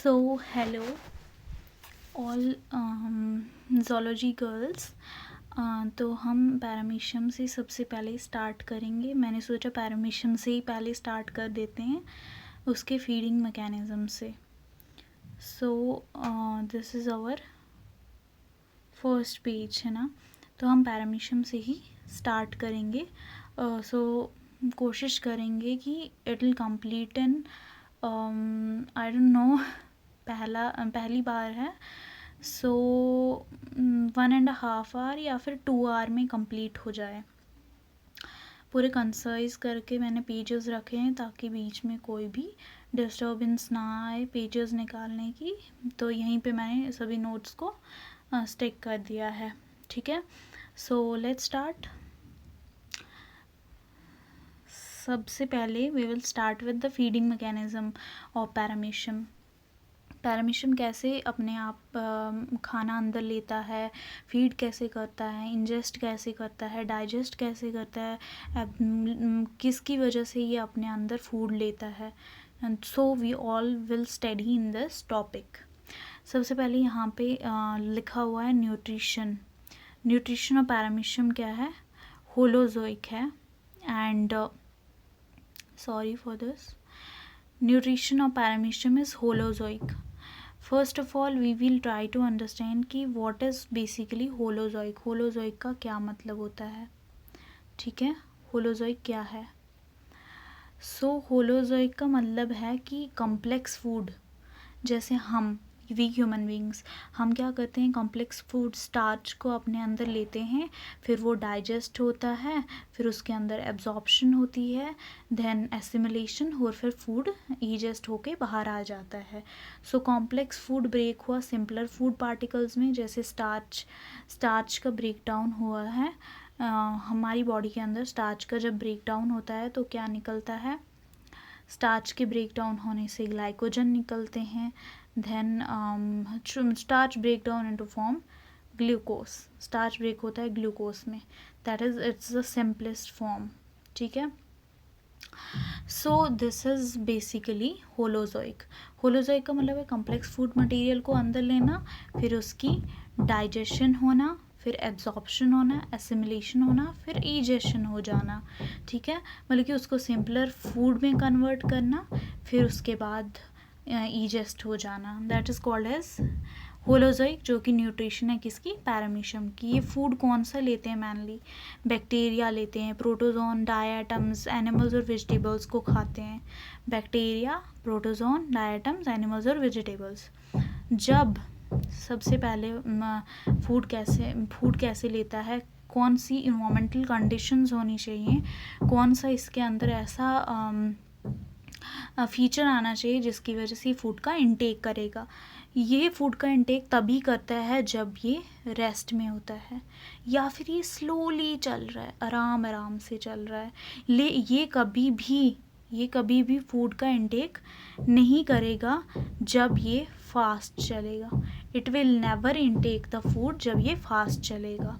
So hello all zoology girls. तो हम paramecium से सबसे पहले स्टार्ट करेंगे। मैंने सोचा पैरामीशियम से ही पहले स्टार्ट कर देते हैं, उसके फीडिंग मैकेनिज़्म से। So this is our first page, है ना। तो हम पैरामीशियम से ही स्टार्ट करेंगे। कोशिश करेंगे कि it will complete in I don't know, पहली बार है, सो 1.5 आवर या फिर 2 आवर में कंप्लीट हो जाए। पूरे कंसाइज करके मैंने पेजेस रखे हैं ताकि बीच में कोई भी डिस्टर्बेंस ना आए पेजेस निकालने की। तो यहीं पे मैंने सभी नोट्स को स्टिक कर दिया है, ठीक है। So let's start. सबसे पहले we will start with the feeding mechanism of paramecium. Paramecium कैसे अपने आप खाना अंदर लेता है, फीड कैसे करता है, इंजेस्ट कैसे करता है, डाइजेस्ट कैसे करता है, किसकी वजह से ये अपने अंदर फूड लेता है। And so we all will study in this topic. सबसे पहले यहाँ पे लिखा हुआ है न्यूट्रिशन। न्यूट्रिशन ऑफ पैरामीशियम क्या है? होलोजोइक है। And sorry for this, nutrition of paramecium is holozoic. First of all we will try to understand कि what is basically holozoic. holozoic का क्या मतलब होता है, ठीक है। holozoic क्या है? holozoic का मतलब है कि complex food, जैसे हम वी ह्यूमन बींग्स, हम क्या करते हैं, कॉम्प्लेक्स फूड स्टार्च को अपने अंदर लेते हैं, फिर वो डाइजेस्ट होता है, फिर उसके अंदर एब्जॉर्प्शन होती है, देन एसिमिलेशन, और फिर फूड ईजेस्ट होके बाहर आ जाता है। सो कॉम्प्लेक्स फूड ब्रेक हुआ सिंपलर फूड पार्टिकल्स में, जैसे स्टार्च का ब्रेक डाउन हुआ है। हमारी बॉडी के अंदर स्टार्च का जब ब्रेक डाउन होता है तो क्या निकलता है? स्टार्च के ब्रेक डाउन होने से ग्लाइकोजन निकलते हैं। Then starch break down into form glucose. Starch break होता है ग्लूकोज में, that is it's the simplest form, ठीक है। So this is basically holozoic. Holozoic का मतलब है कॉम्प्लेक्स फूड मटेरियल को अंदर लेना, फिर उसकी डाइजेशन होना, फिर एब्जॉर्प्शन होना, एसिमिलेशन होना, फिर ईजेशन हो जाना, ठीक है। मतलब कि उसको सिंपलर फूड में कन्वर्ट करना, फिर उसके बाद ईजेस्ट हो जाना, that is called as holozoic, जो कि न्यूट्रिशन है किसकी? पैरामीशियम की। ये फूड कौन सा लेते हैं? मैनली बैक्टीरिया लेते हैं। प्रोटोजोन, डायटम्स, एनिमल्स और वेजिटेबल्स को खाते हैं। बैक्टीरिया, प्रोटोजोन, डायटम्स, एनिमल्स और वेजिटेबल्स। जब सबसे पहले फूड कैसे लेता है, कौन सी इन्वायरमेंटल कंडीशंस होनी चाहिए, कौन सा इसके अंदर ऐसा फीचर आना चाहिए जिसकी वजह से फूड का इंटेक करेगा। ये फूड का इंटेक तभी करता है जब ये रेस्ट में होता है, या फिर ये स्लोली चल रहा है, आराम आराम से चल रहा है। ये कभी भी फूड का इंटेक नहीं करेगा जब ये फास्ट चलेगा। It will never intake the food जब ये फास्ट चलेगा।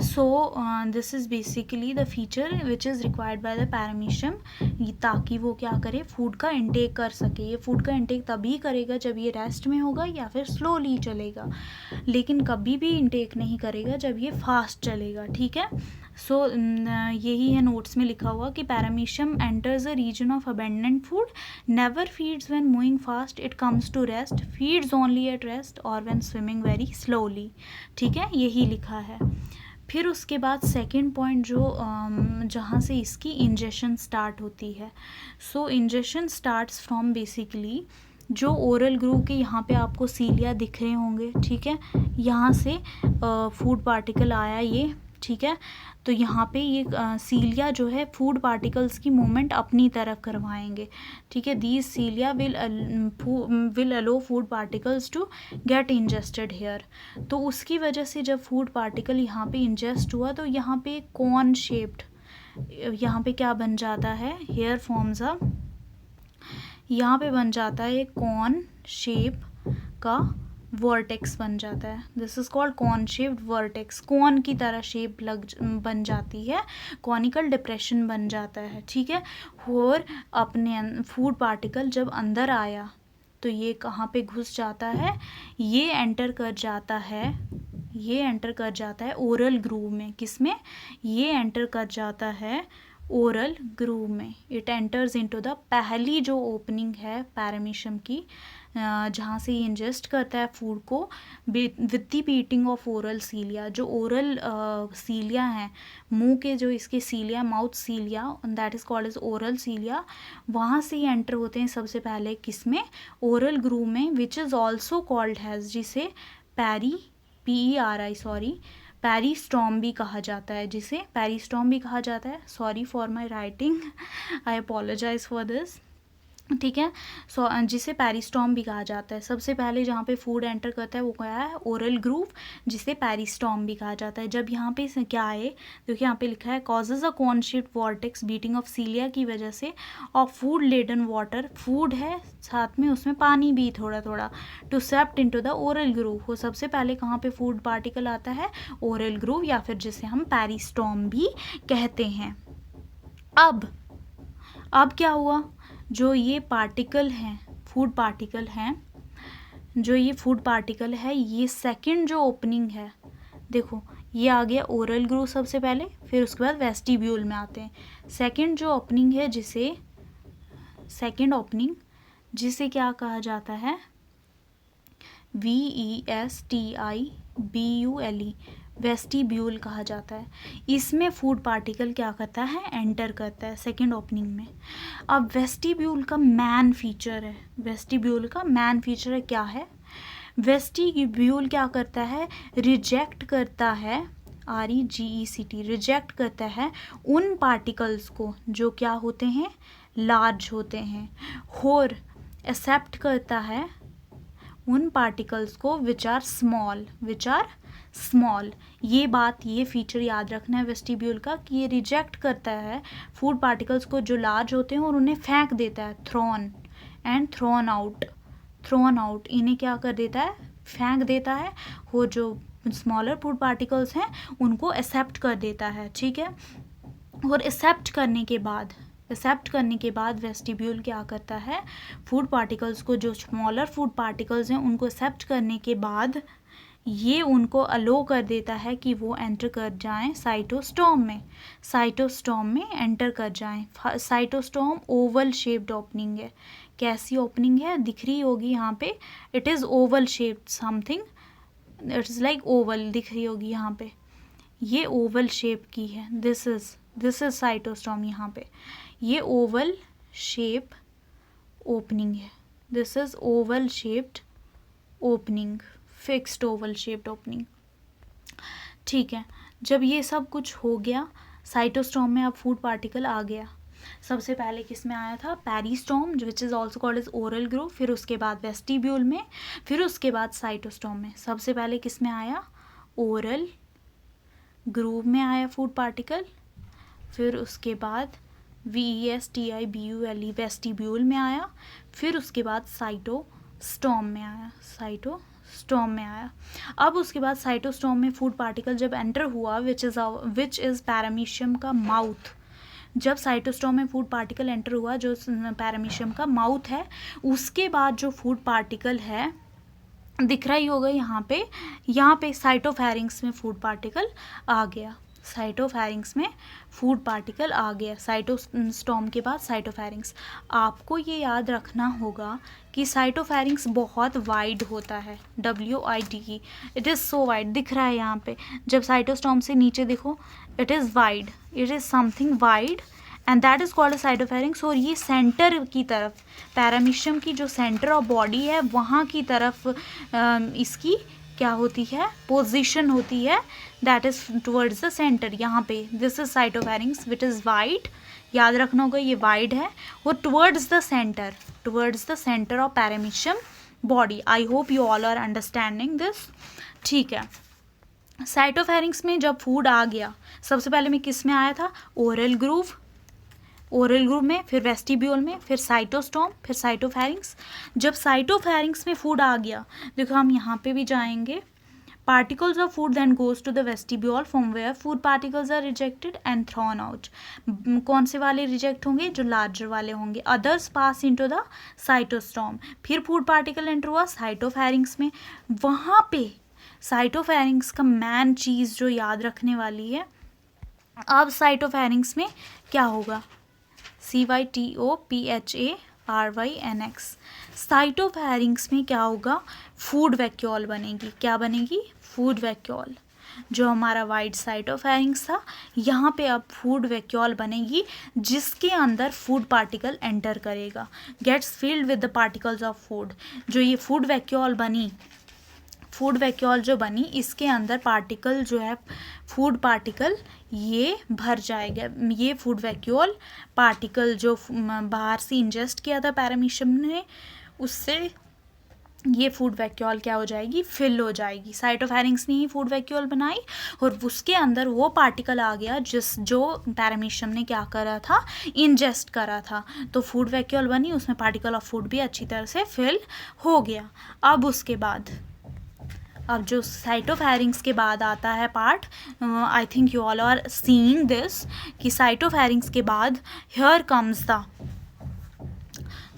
सो this is basically the feature which is required by the paramecium, ताकि वो क्या करे, फूड का इंटेक कर सके। ये फूड का इंटेक तभी करेगा जब ये रेस्ट में होगा या फिर स्लोली चलेगा, लेकिन कभी भी इंटेक नहीं करेगा जब ये फास्ट चलेगा, ठीक है। सो यही है नोट्स में लिखा हुआ कि paramecium enters a region of abundant food, never feeds when moving fast, it comes to rest, feeds only at rest और व्हेन स्विमिंग वेरी स्लोली, ठीक है, यही लिखा है। फिर उसके बाद सेकेंड पॉइंट जो जहाँ से इसकी इंजेशन स्टार्ट होती है। सो इंजेशन स्टार्ट्स फ्रॉम बेसिकली जो ओरल ग्रू के यहाँ पे आपको सीलिया दिख रहे होंगे, ठीक है, यहाँ से फूड पार्टिकल आया ये, ठीक है। तो यहाँ पे ये सीलिया जो है फूड पार्टिकल्स की मूवमेंट अपनी तरफ करवाएंगे, ठीक है। These cilia will allow food particles to get ingested here. तो उसकी वजह से जब फूड पार्टिकल यहाँ पे इंजेस्ट हुआ तो यहाँ पे कॉर्न शेप्ड, यहाँ पे क्या बन जाता है, हेयर फॉर्म्स अ, यहाँ पे बन जाता है एक कॉर्न शेप का वर्टेक्स बन जाता है। This is called corn shaped vertex. Corn की तरह शेप बन जाती है, कॉनिकल डिप्रेशन बन जाता है, ठीक है। और अपने फूड पार्टिकल जब अंदर आया तो ये कहाँ पे घुस जाता है, ये एंटर कर जाता है, ये एंटर कर जाता है ओरल ग्रूव में। किस में, ये एंटर कर जाता है ओरल ग्रूव में। इट एंटर्स इनटू द, पहली जो ओपनिंग है पैरामीशियम की जहाँ से ये इंजेस्ट करता है फूड को, with the beating of oral cilia. जो ओरल सीलिया हैं, मुंह के जो इसके cilia, mouth cilia, that is called as oral cilia, वहाँ से ये एंटर होते हैं सबसे पहले किस में, ओरल ग्रूव में, विच इज़ ऑल्सो कॉल्ड हैज़, जिसे पेरिस्टॉम भी कहा जाता है, जिसे पेरिस्टॉम भी कहा जाता है। Sorry for my writing, I apologise for this, ठीक है। जिसे पेरिस्टॉम भी कहा जाता है। सबसे पहले जहाँ पे फूड एंटर करता है वो क्या है, ओरल ग्रूव, जिसे पेरिस्टॉम भी कहा जाता है। जब यहाँ पे क्या है, देखिए यहाँ पे लिखा है causes a cone shaped vortex beating of cilia की वजह से, और फूड लेडन वाटर, फूड है साथ में उसमें पानी भी थोड़ा थोड़ा, to seep into the oral groove. वो सबसे पहले कहाँ पे फूड पार्टिकल आता है, ओरल ग्रूव, या फिर जिसे हम पेरिस्टॉम भी कहते हैं। अब क्या हुआ, जो ये पार्टिकल हैं, फूड पार्टिकल हैं, जो ये फूड पार्टिकल है, ये सेकंड जो ओपनिंग है, देखो ये आ गया ओरल ग्रूव सबसे पहले, फिर उसके बाद वेस्टिब्यूल में आते हैं। सेकंड जो ओपनिंग है, सेकंड ओपनिंग जिसे क्या कहा जाता है, VESTIBULE, वेस्टिब्यूल कहा जाता है। इसमें फूड पार्टिकल क्या करता है, एंटर करता है सेकंड ओपनिंग में। अब वेस्टिब्यूल का मैन फीचर है, वेस्टिब्यूल का मैन फीचर है क्या है, वेस्टिब्यूल क्या करता है, रिजेक्ट करता है, REGECT, रिजेक्ट करता है उन पार्टिकल्स को जो क्या होते हैं, लार्ज होते हैं, और एक्सेप्ट करता है उन पार्टिकल्स को विच आर स्मॉल। ये बात, ये फीचर याद रखना है वेस्टिब्यूल का, कि ये रिजेक्ट करता है फूड पार्टिकल्स को जो लार्ज होते हैं, और उन्हें फेंक देता है, थ्रोन आउट, इन्हें क्या कर देता है, फेंक देता है, वो जो स्मॉलर फूड पार्टिकल्स हैं उनको एक्सेप्ट कर देता है, ठीक है। और एक्सेप्ट करने के बाद वेस्टिब्यूल क्या करता है, फूड पार्टिकल्स को, जो स्मॉलर फूड पार्टिकल्स हैं उनको एक्सेप्ट करने के बाद ये उनको अलो कर देता है कि वो एंटर कर जाएं साइटोस्टॉम में एंटर कर जाएं। साइटोस्टॉम ओवल शेप्ड ओपनिंग है। कैसी ओपनिंग है, दिख रही होगी यहाँ पे, it is Oval shaped, something it is like Oval, दिख रही होगी यहाँ पे, ये ओवल शेप की है। दिस इज साइटोस्टॉम, यहाँ पे ये ओवल शेप ओपनिंग है, this is Oval shaped opening, fixed Oval shaped opening, ठीक है। जब ये सब कुछ हो गया, साइटोस्टॉम में अब फूड पार्टिकल आ गया। सबसे पहले किस में आया था, peristome, which is also called as oral groove, फिर उसके बाद वेस्टिब्यूल में, फिर उसके बाद साइटोस्टॉम में। सबसे पहले किस में आया, ओरल ग्रूव में आया फूड पार्टिकल, फिर उसके बाद VESTIBULE वेस्टिब्यूल में आया, फिर उसके बाद साइटोस्टॉम में आया। अब उसके बाद साइटोस्टॉम में फूड पार्टिकल जब एंटर हुआ, विच इज़ पैरामीशियम का माउथ, जब साइटोस्टॉम में फूड पार्टिकल एंटर हुआ, जो पैरामीशियम का माउथ है, उसके बाद जो फूड पार्टिकल है, दिख रहा ही होगा यहाँ पे साइटोफेरिंक्स में फूड पार्टिकल आ गया, साइटोस्टॉम के बाद साइटोफेरिंक्स। आपको ये याद रखना होगा कि साइटोफेरिंक्स बहुत वाइड होता है, WIDE, it is so wide, दिख रहा है यहाँ पे, जब साइटोस्टॉम से नीचे देखो, it is wide, it is something wide, and that is called cytopharynx. और ये सेंटर की तरफ, पैरामीशियम की जो सेंटर ऑफ बॉडी है, वहाँ की तरफ इसकी क्या होती है, पोजीशन होती है, that is towards the centre, यहाँ पे this is cytopharynx which is wide, याद रखना होगा ये वाइड है, वो towards the centre of paramecium body. I hope you all are understanding this, ठीक है। साइटोफेरिंक्स में जब फूड आ गया, सबसे पहले में किस में आया था, ओरल ग्रूव में, फिर वेस्टिब्यूल में, फिर साइटोस्टॉम, फिर साइटोफेरिंक्स। जब साइटोफेरिंक्स में फूड आ गया, देखो हम यहाँ पे भी जाएंगे, Particles of food then goes to the vestibule from where food particles are rejected and thrown out. कौन से वाले रिजेक्ट होंगे? जो लार्जर वाले होंगे. Others pass into the cytostom. फिर फूड पार्टिकल एंटर हुआ साइटोफेरिंग्स में. वहाँ पे साइटोफेरिंग्स का मैन चीज़ जो याद रखने वाली है. अब साइटोफेरिंग्स में क्या होगा? CYTOPHARYNX. साइटोफेरिंग्स में क्या होगा? फूड वैक्यूल बनेगी. क्या बनेगी? Food vacuole. जो हमारा वाइड साइटोफेरिंग्स था, यहाँ पे अब फूड वैक्यूल बनेगी जिसके अंदर फूड पार्टिकल एंटर करेगा. Gets filled with the particles of food. जो ये फूड वैक्यूल बनी, फूड वैक्यूल जो बनी, इसके अंदर पार्टिकल जो है फूड पार्टिकल ये भर जाएगा. ये फूड वैक्यूल पार्टिकल जो बाहर से इंजेस्ट किया था पैरामीशियम ने, उससे ये फूड वैक्यूल क्या हो जाएगी? फिल हो जाएगी. साइटोफेरिंग्स ने ही फूड वैक्यूल बनाई और उसके अंदर वो पार्टिकल आ गया जो पैरामीशियम ने क्या करा था? इंजेस्ट करा था. तो फूड वैक्यूल बनी, उसमें पार्टिकल ऑफ फूड भी अच्छी तरह से फिल हो गया. अब उसके बाद अब जो साइटोफेरिंग्स के बाद आता है part, I think you all are seeing this, कि साइटोफेरिंग्स के बाद here comes the.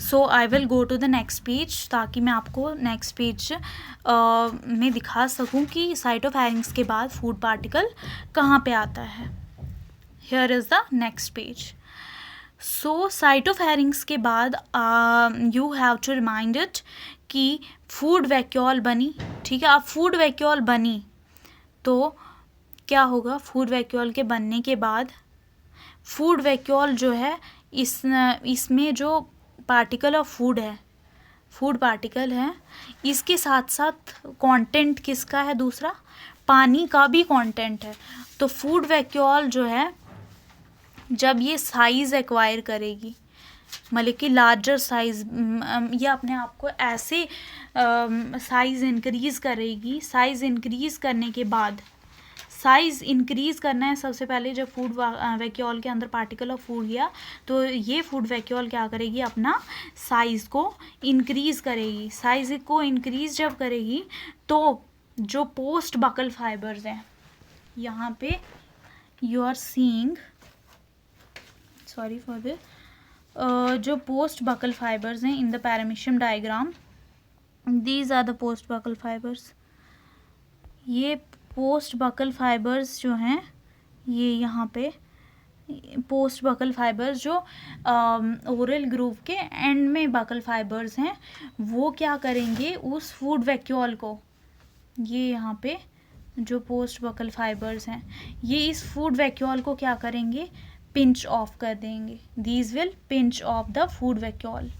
So I will go to the next page ताकि मैं आपको नेक्स्ट पेज में दिखा सकूं कि साइटोफेरिंग्स के बाद फूड पार्टिकल कहाँ पे आता है. Here is the next page. So cytopharynx के बाद you have to remind it कि फूड वैक्यूल बनी. ठीक है, अब फूड वैक्यूल बनी तो क्या होगा? फूड वैक्यूल के बनने के बाद फूड वैक्यूल जो है इसमें जो पार्टिकल ऑफ फूड है, फूड पार्टिकल है, इसके साथ साथ कंटेंट किसका है? दूसरा पानी का भी कंटेंट है. तो फूड वैक्यूल जो है जब ये साइज एक्वायर करेगी, मतलब कि लार्जर साइज, ये अपने आप को ऐसे साइज इंक्रीज़ करेगी. साइज इंक्रीज़ करने के बाद, साइज़ इंक्रीज़ करना है सबसे पहले. जब फूड वैक्यूल के अंदर पार्टिकल ऑफ फूड गया तो ये फूड वैक्यूल क्या करेगी? अपना साइज़ को इंक्रीज़ करेगी. साइज़ को इंक्रीज़ जब करेगी तो जो पोस्ट बकल फाइबर्स हैं, यहाँ पे you are seeing, sorry for this, जो पोस्ट बकल फाइबर्स हैं in the paramecium diagram, these are the post buccal fibres. ये पोस्ट बकल फाइबर्स जो हैं, ये यहाँ पे पोस्ट बकल फाइबर्स जो ओरल ग्रूव के एंड में बकल फाइबर्स हैं, वो क्या करेंगे? उस फूड वैक्यूल को, ये यहाँ पे जो पोस्ट बकल फाइबर्स हैं, ये इस फूड वैक्यूल को क्या करेंगे? पिंच ऑफ कर देंगे. These will pinch of the food vacuole.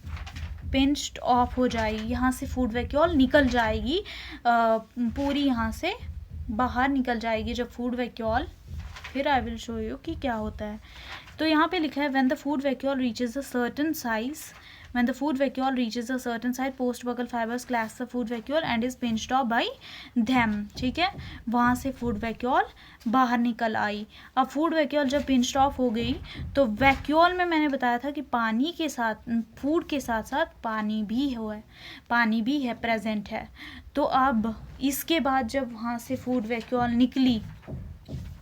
Pinched of हो जाएगी, यहाँ से फूड वैक्यूल निकल जाएगी, पूरी यहाँ से बाहर निकल जाएगी जब फूड वैक्यूल. फिर आई विल शो यू कि क्या होता है. तो यहाँ पे लिखा है when the food vacuole reaches a certain size, when the food vacuole reaches a certain size, post buccal fibers clasp the food vacuole and is pinched off by them. ठीक है, वहाँ से फूड वैक्यूल बाहर निकल आई. अब food vacuole जब pinched of हो गई तो वैक्यूल में मैंने बताया था कि पानी के साथ, फूड के साथ साथ पानी भी है प्रेजेंट है. तो अब इसके बाद जब वहाँ से फूड वैक्यूल निकली,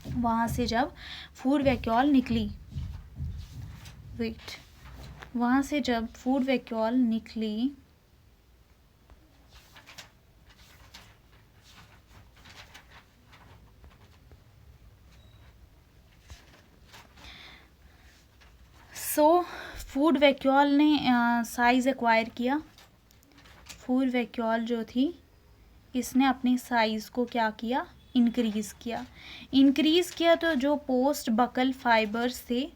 वहाँ से जब फूड वैक्यूल निकली, वहाँ से जब फूड वैक्यूल निकली सो फूड वैक्यूल ने साइज़ एक्वायर किया. फूड वैक्यूल जो थी इसने अपनी साइज़ को क्या किया? इंक्रीज़ किया. तो जो पोस्ट बकल फाइबर्स थे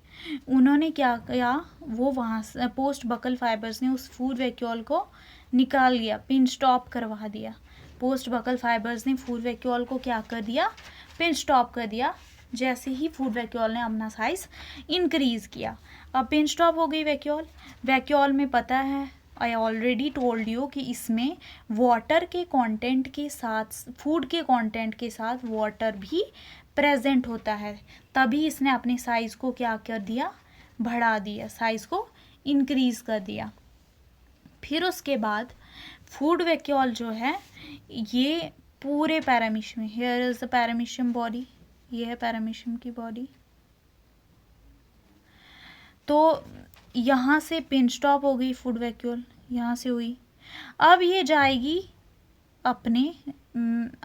उन्होंने क्या किया? वो वहाँ से पोस्ट बकल फाइबर्स ने उस फूड वैक्यूल को निकाल लिया, पिंच टॉप करवा दिया. पोस्ट बकल फाइबर्स ने फूड वैक्यूल को क्या कर दिया? पिंच टॉप कर दिया. जैसे ही फूड वैक्यूल ने अपना साइज़ इंक्रीज़ किया, अब पिंच टॉप हो गई वैक्यूल में पता है, आई ऑलरेडी टोल्ड यू कि इसमें वाटर के कंटेंट के साथ, फूड के कंटेंट के साथ वाटर भी प्रेजेंट होता है. तभी इसने अपने साइज़ को क्या कर दिया? बढ़ा दिया, साइज़ को इंक्रीज़ कर दिया. फिर उसके बाद फूड वैक्यूल जो है ये पूरे paramecium, here is the paramecium body, ये है पैरामीशियम की बॉडी। तो यहाँ से पिंच टॉप हो गई फूड वैक्यूल, यहाँ से हुई। अब ये जाएगी अपने,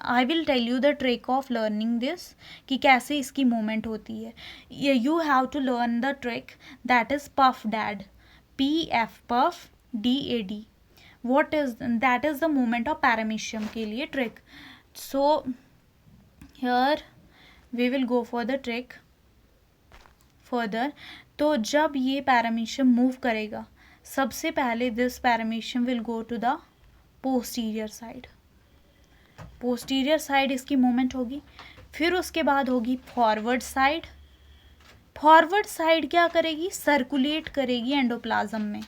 I will tell you the trick of learning this, कि कैसे इसकी मूवमेंट होती है। You have to learn the trick that is puff dad, PF puff DAD। what is that is the movement of paramecium के लिए trick. So here we will go for the trick further. तो जब ये paramecium move करेगा, सबसे पहले this paramecium will go to the posterior side, posterior side इसकी movement होगी। फिर उसके बाद होगी फॉरवर्ड साइड, फॉरवर्ड साइड क्या करेगी, सर्कुलेट करेगी एंडोप्लाज्म में।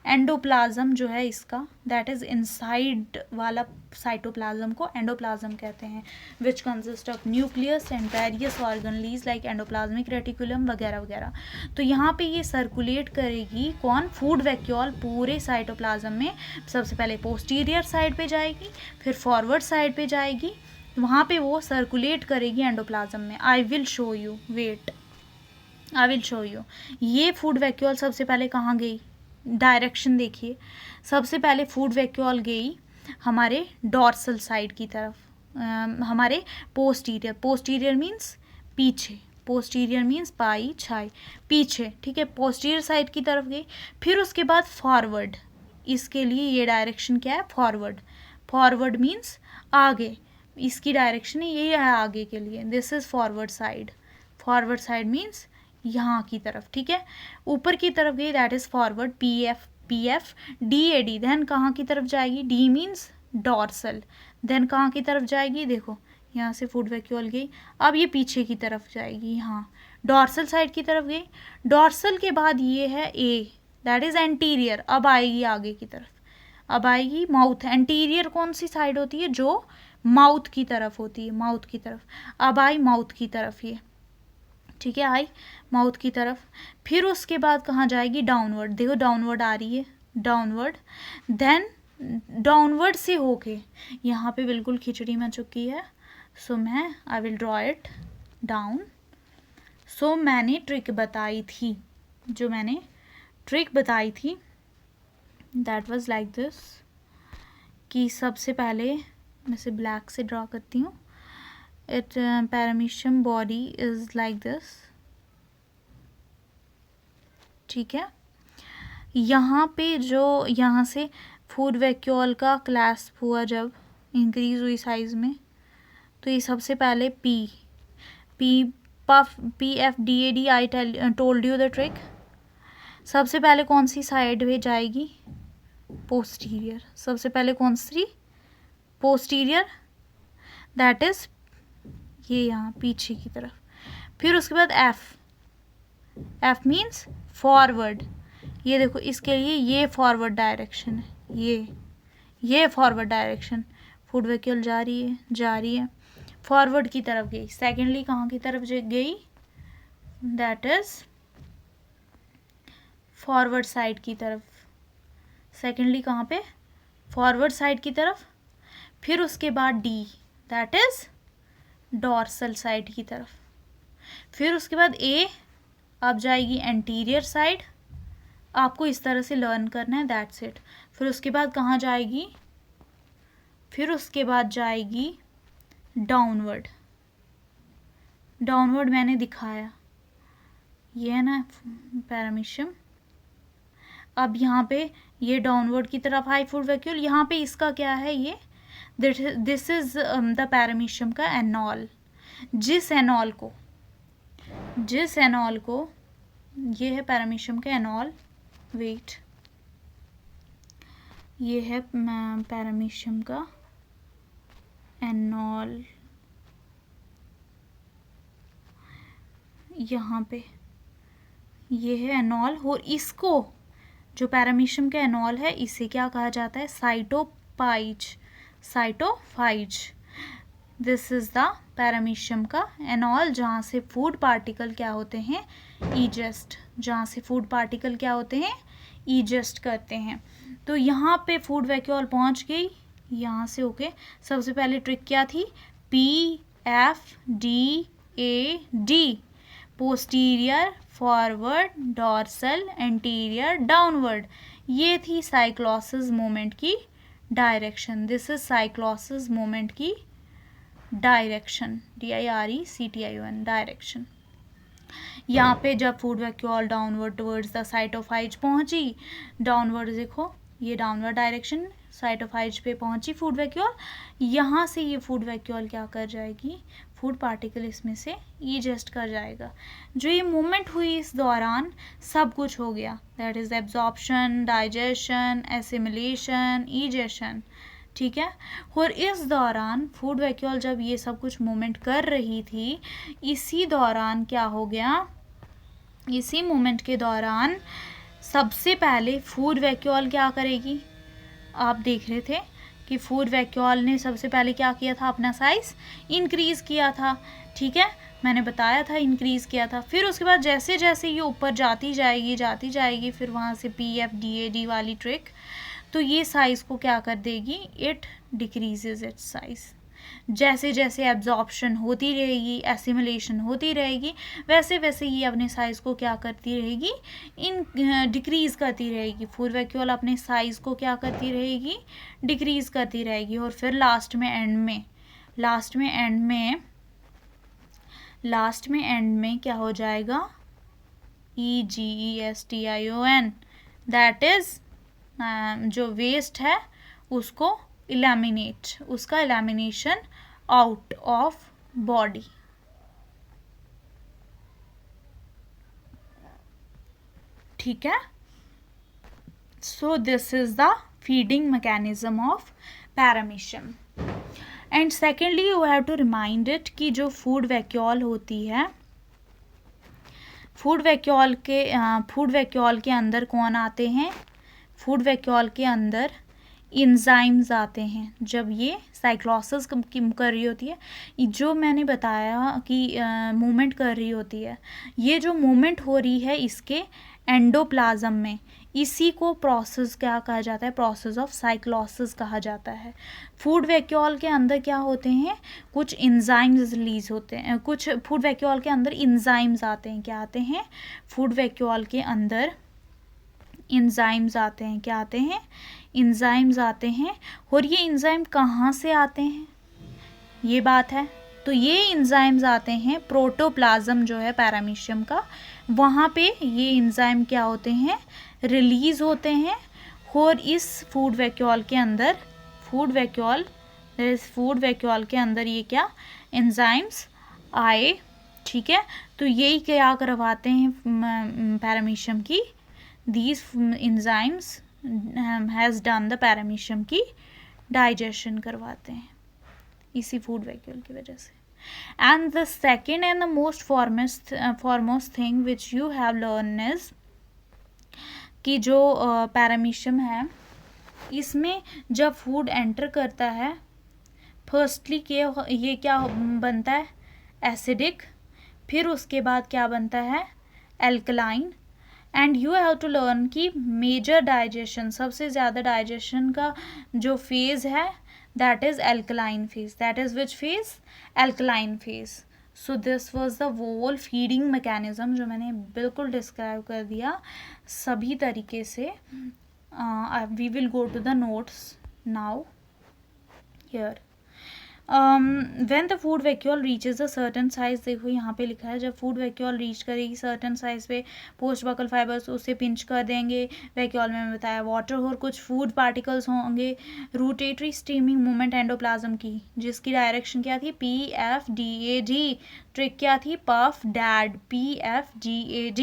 एंडोप्लाज्म जो है इसका, दैट इज इनसाइड वाला साइटोप्लाज्म को एंडोप्लाज्म कहते हैं, which consist of nucleus and various organelles like endoplasmic reticulum वगैरह वगैरह। तो यहाँ पे ये सर्कुलेट करेगी कौन, फूड वैक्यूल पूरे साइटोप्लाज्म में। सबसे पहले पोस्टीरियर साइड पे जाएगी, फिर फॉरवर्ड साइड पे जाएगी, वहाँ पे वो सर्कुलेट करेगी एंडोप्लाज्म में। I will show you, wait I will show you. ये फूड वैक्यूल सबसे पहले कहाँ गई, डायरेक्शन देखिए। सबसे पहले फूड वैक्यूल गई हमारे डॉर्सल साइड की तरफ, हमारे पोस्टीरियर, पोस्टीरियर मीन्स पीछे, पोस्टीरियर मीन्स पाई छाई पीछे, ठीक है, पोस्टीरियर साइड की तरफ गई। फिर उसके बाद फॉरवर्ड, इसके लिए ये डायरेक्शन क्या है, फॉरवर्ड, फॉरवर्ड मीन्स आगे, इसकी डायरेक्शन ये है आगे के लिए, this is forward side, forward side means यहाँ की तरफ, ठीक है, ऊपर की तरफ गई, that is forward, PF DAD। Then कहाँ की तरफ जाएगी, D मीन्स डॉर्सल, देन कहाँ की तरफ जाएगी, देखो यहाँ से फूड वैक्यूल गई, अब ये पीछे की तरफ जाएगी, यहाँ डॉर्सल साइड की तरफ गई। डॉर्सल के बाद ये है A, दैट इज एंटीरियर, अब आएगी आगे की तरफ, अब आएगी माउथ। एंटीरियर कौन सी साइड होती है, जो माउथ की तरफ होती है, माउथ की तरफ, अब आई माउथ की तरफ ये, ठीक है, आई माउथ की तरफ। फिर उसके बाद कहाँ जाएगी, डाउनवर्ड, देखो डाउनवर्ड आ रही है, डाउनवर्ड। देन डाउनवर्ड से होके यहाँ पे बिल्कुल खिचड़ी में चुकी है, सो मैं I will draw it down. So मैंने ट्रिक बताई थी, जो मैंने ट्रिक बताई थी दैट वाज लाइक दिस, कि सबसे पहले मैं से ब्लैक से ड्रॉ करती हूँ। It paramecium body is like this, ठीक है। यहाँ पे जो यहाँ से फूड वैक्यूल का क्लैस्प हुआ, जब इंक्रीज हुई साइज में, तो ये सबसे पहले PF DAD, I told you the trick. सबसे पहले कौन सी साइड में जाएगी, पोस्टीरियर, सबसे पहले कौन सी, पोस्टीरियर, दैट इज ये यहाँ पीछे की तरफ। फिर उसके बाद F मीन्स फॉरवर्ड, ये देखो इसके लिए ये फॉरवर्ड डायरेक्शन है, ये फॉरवर्ड डायरेक्शन, फूड वैक्यूल जा रही है फॉरवर्ड की तरफ गई। सेकेंडली कहाँ की तरफ गई, दैट इज फॉरवर्ड साइड की तरफ, सेकेंडली कहाँ पे, फॉरवर्ड साइड की तरफ। फिर उसके बाद D, that is dorsal side की तरफ। फिर उसके बाद A, अब जाएगी एंटीरियर साइड, आपको इस तरह से लर्न करना है, दैट्स इट। फिर उसके बाद कहाँ जाएगी, फिर उसके बाद जाएगी डाउनवर्ड, डाउनवर्ड मैंने दिखाया, ये है ना पैरामीशियम। अब यहाँ पे ये डाउनवर्ड की तरफ आई फूड वैक्यूल, यहाँ पे इसका क्या है, ये दिस इज द पैरामीशियम का एनॉल। जिस एनॉल को ये है पैरामीशियम का एनॉल, वेट, ये है पैरामीशियम का एनॉल, यहाँ पे ये है एनॉल, और इसको जो पैरामीशियम का एनॉल है, इसे क्या कहा जाता है, साइटोफाइज। दिस इज द पैरामीशियम का एनॉल, जहाँ से फूड पार्टिकल क्या होते हैं, ईजेस्ट, जहाँ से फूड पार्टिकल क्या होते हैं, ईजेस्ट करते हैं। तो यहाँ पे फूड वैक्यूल पहुँच गई, यहाँ से होके सबसे पहले ट्रिक क्या थी, PFDAD, posterior, forward, dorsal, anterior, downward, ये थी साइक्लोसिस मूवमेंट की direction. This is cyclosis movement की डायरेक्शन, DIRECTION, डायरेक्शन। यहाँ पे जब food vacuole downward towards the cytopyge पहुंची, डाउनवर्ड देखो ये डाउनवर्ड डायरेक्शन, साइटोफाइज पे पहुंची फूड वैक्यूल, यहाँ से ये फूड वैक्यूल क्या कर जाएगी, फूड पार्टिकल इसमें से ईजेस्ट कर जाएगा। जो ये मूवमेंट हुई इस दौरान सब कुछ हो गया, that is absorption, digestion, assimilation, ईजेशन, ठीक है। और इस दौरान फूड वैक्यूल जब ये सब कुछ मूवमेंट कर रही थी, इसी दौरान क्या हो गया, इसी मूवमेंट के दौरान सबसे पहले फूड वैक्यूल क्या करेगी, आप देख रहे थे कि फूड वैक्यूल ने सबसे पहले क्या किया था, अपना साइज इंक्रीज़ किया था, ठीक है, मैंने बताया था इंक्रीज़ किया था। फिर उसके बाद जैसे जैसे ये ऊपर जाती जाएगी फिर वहाँ से PFDAD वाली ट्रिक, तो ये साइज़ को क्या कर देगी, इट डिक्रीजेज इट्स साइज़। जैसे जैसे एब्जॉर्प्शन होती रहेगी, एसिमिलेशन होती रहेगी, वैसे वैसे ये अपने साइज़ को क्या करती रहेगी, डिक्रीज़ करती रहेगी। फूड वैक्यूल अपने साइज़ को क्या करती रहेगी, डिक्रीज़ करती रहेगी। और फिर लास्ट में एंड में क्या हो जाएगा, EGESTION, दैट इज़ जो वेस्ट है उसको उसका एलिमिनेशन आउट ऑफ बॉडी। ठीक है, so this is the feeding mechanism of paramecium. And secondly you have to remind it कि जो फूड वैक्यूल होती है, फूड वैक्यूल के अंदर कौन आते हैं, फूड वैक्यूल के अंदर इंजाइम्स आते हैं। जब ये साइक्लोसिस कर रही होती है, जो मैंने बताया कि मूवमेंट कर रही होती है, ये जो मूवमेंट हो रही है इसके एंडोप्लाज्म में, इसी को प्रोसेस क्या कहा जाता है, प्रोसेस ऑफ साइक्लोसिस कहा जाता है। फूड वैक्यूल के अंदर क्या होते हैं, कुछ इंजाइम्स रिलीज होते हैं, कुछ फूड वैक्यूल के अंदर इंजाइम्स आते हैं। क्या आते हैं, फूड वैक्यूल के अंदर इंजाइम्स आते हैं। क्या आते हैं, इंजाइम्स आते हैं। और ये इंजाइम कहाँ से आते हैं, ये बात है। तो ये इंजाइम्स आते हैं प्रोटोप्लाज्म जो है पैरामीशियम का, वहाँ पे ये इंजाइम क्या होते हैं, रिलीज होते हैं। और इस फूड वैक्यूल के अंदर ये क्या इंजाइम्स आए, ठीक है। तो यही क्या करवाते हैं पैरामीशियम की, these enzymes has done the paramecium की डाइजेशन करवाते हैं इसी फूड वैक्यूल की वजह से। And the second and the most foremost thing which you have learn is कि जो पैरामीशियम है, इसमें जब फूड एंटर करता है, फर्स्टली ये क्या बनता है, एसिडिक, फिर उसके बाद क्या बनता है, alkaline. And you have to learn कि मेजर डाइजेशन, सबसे ज़्यादा डाइजेशन का जो फेज़ है, that is alkaline phase. That is which phase, alkaline phase. So this was the whole feeding mechanism जो मैंने बिल्कुल डिस्क्राइब कर दिया सभी तरीके से। We will go to the notes now here. When the food vacuole reaches a certain size, देखो यहाँ पे लिखा है, जब फूड वैक्यूल रीच करेगी सर्टन साइज पे, पोस्ट बकल फाइबर्स उसे पिंच कर देंगे। वैक्यूल में बताया वाटर और कुछ फूड पार्टिकल्स होंगे। रोटेटरी स्ट्रीमिंग मूवमेंट एंडोप्लाज्म की, जिसकी डायरेक्शन क्या थी, PFDAD। ट्रिक क्या थी, पफ डैड, PFDAD।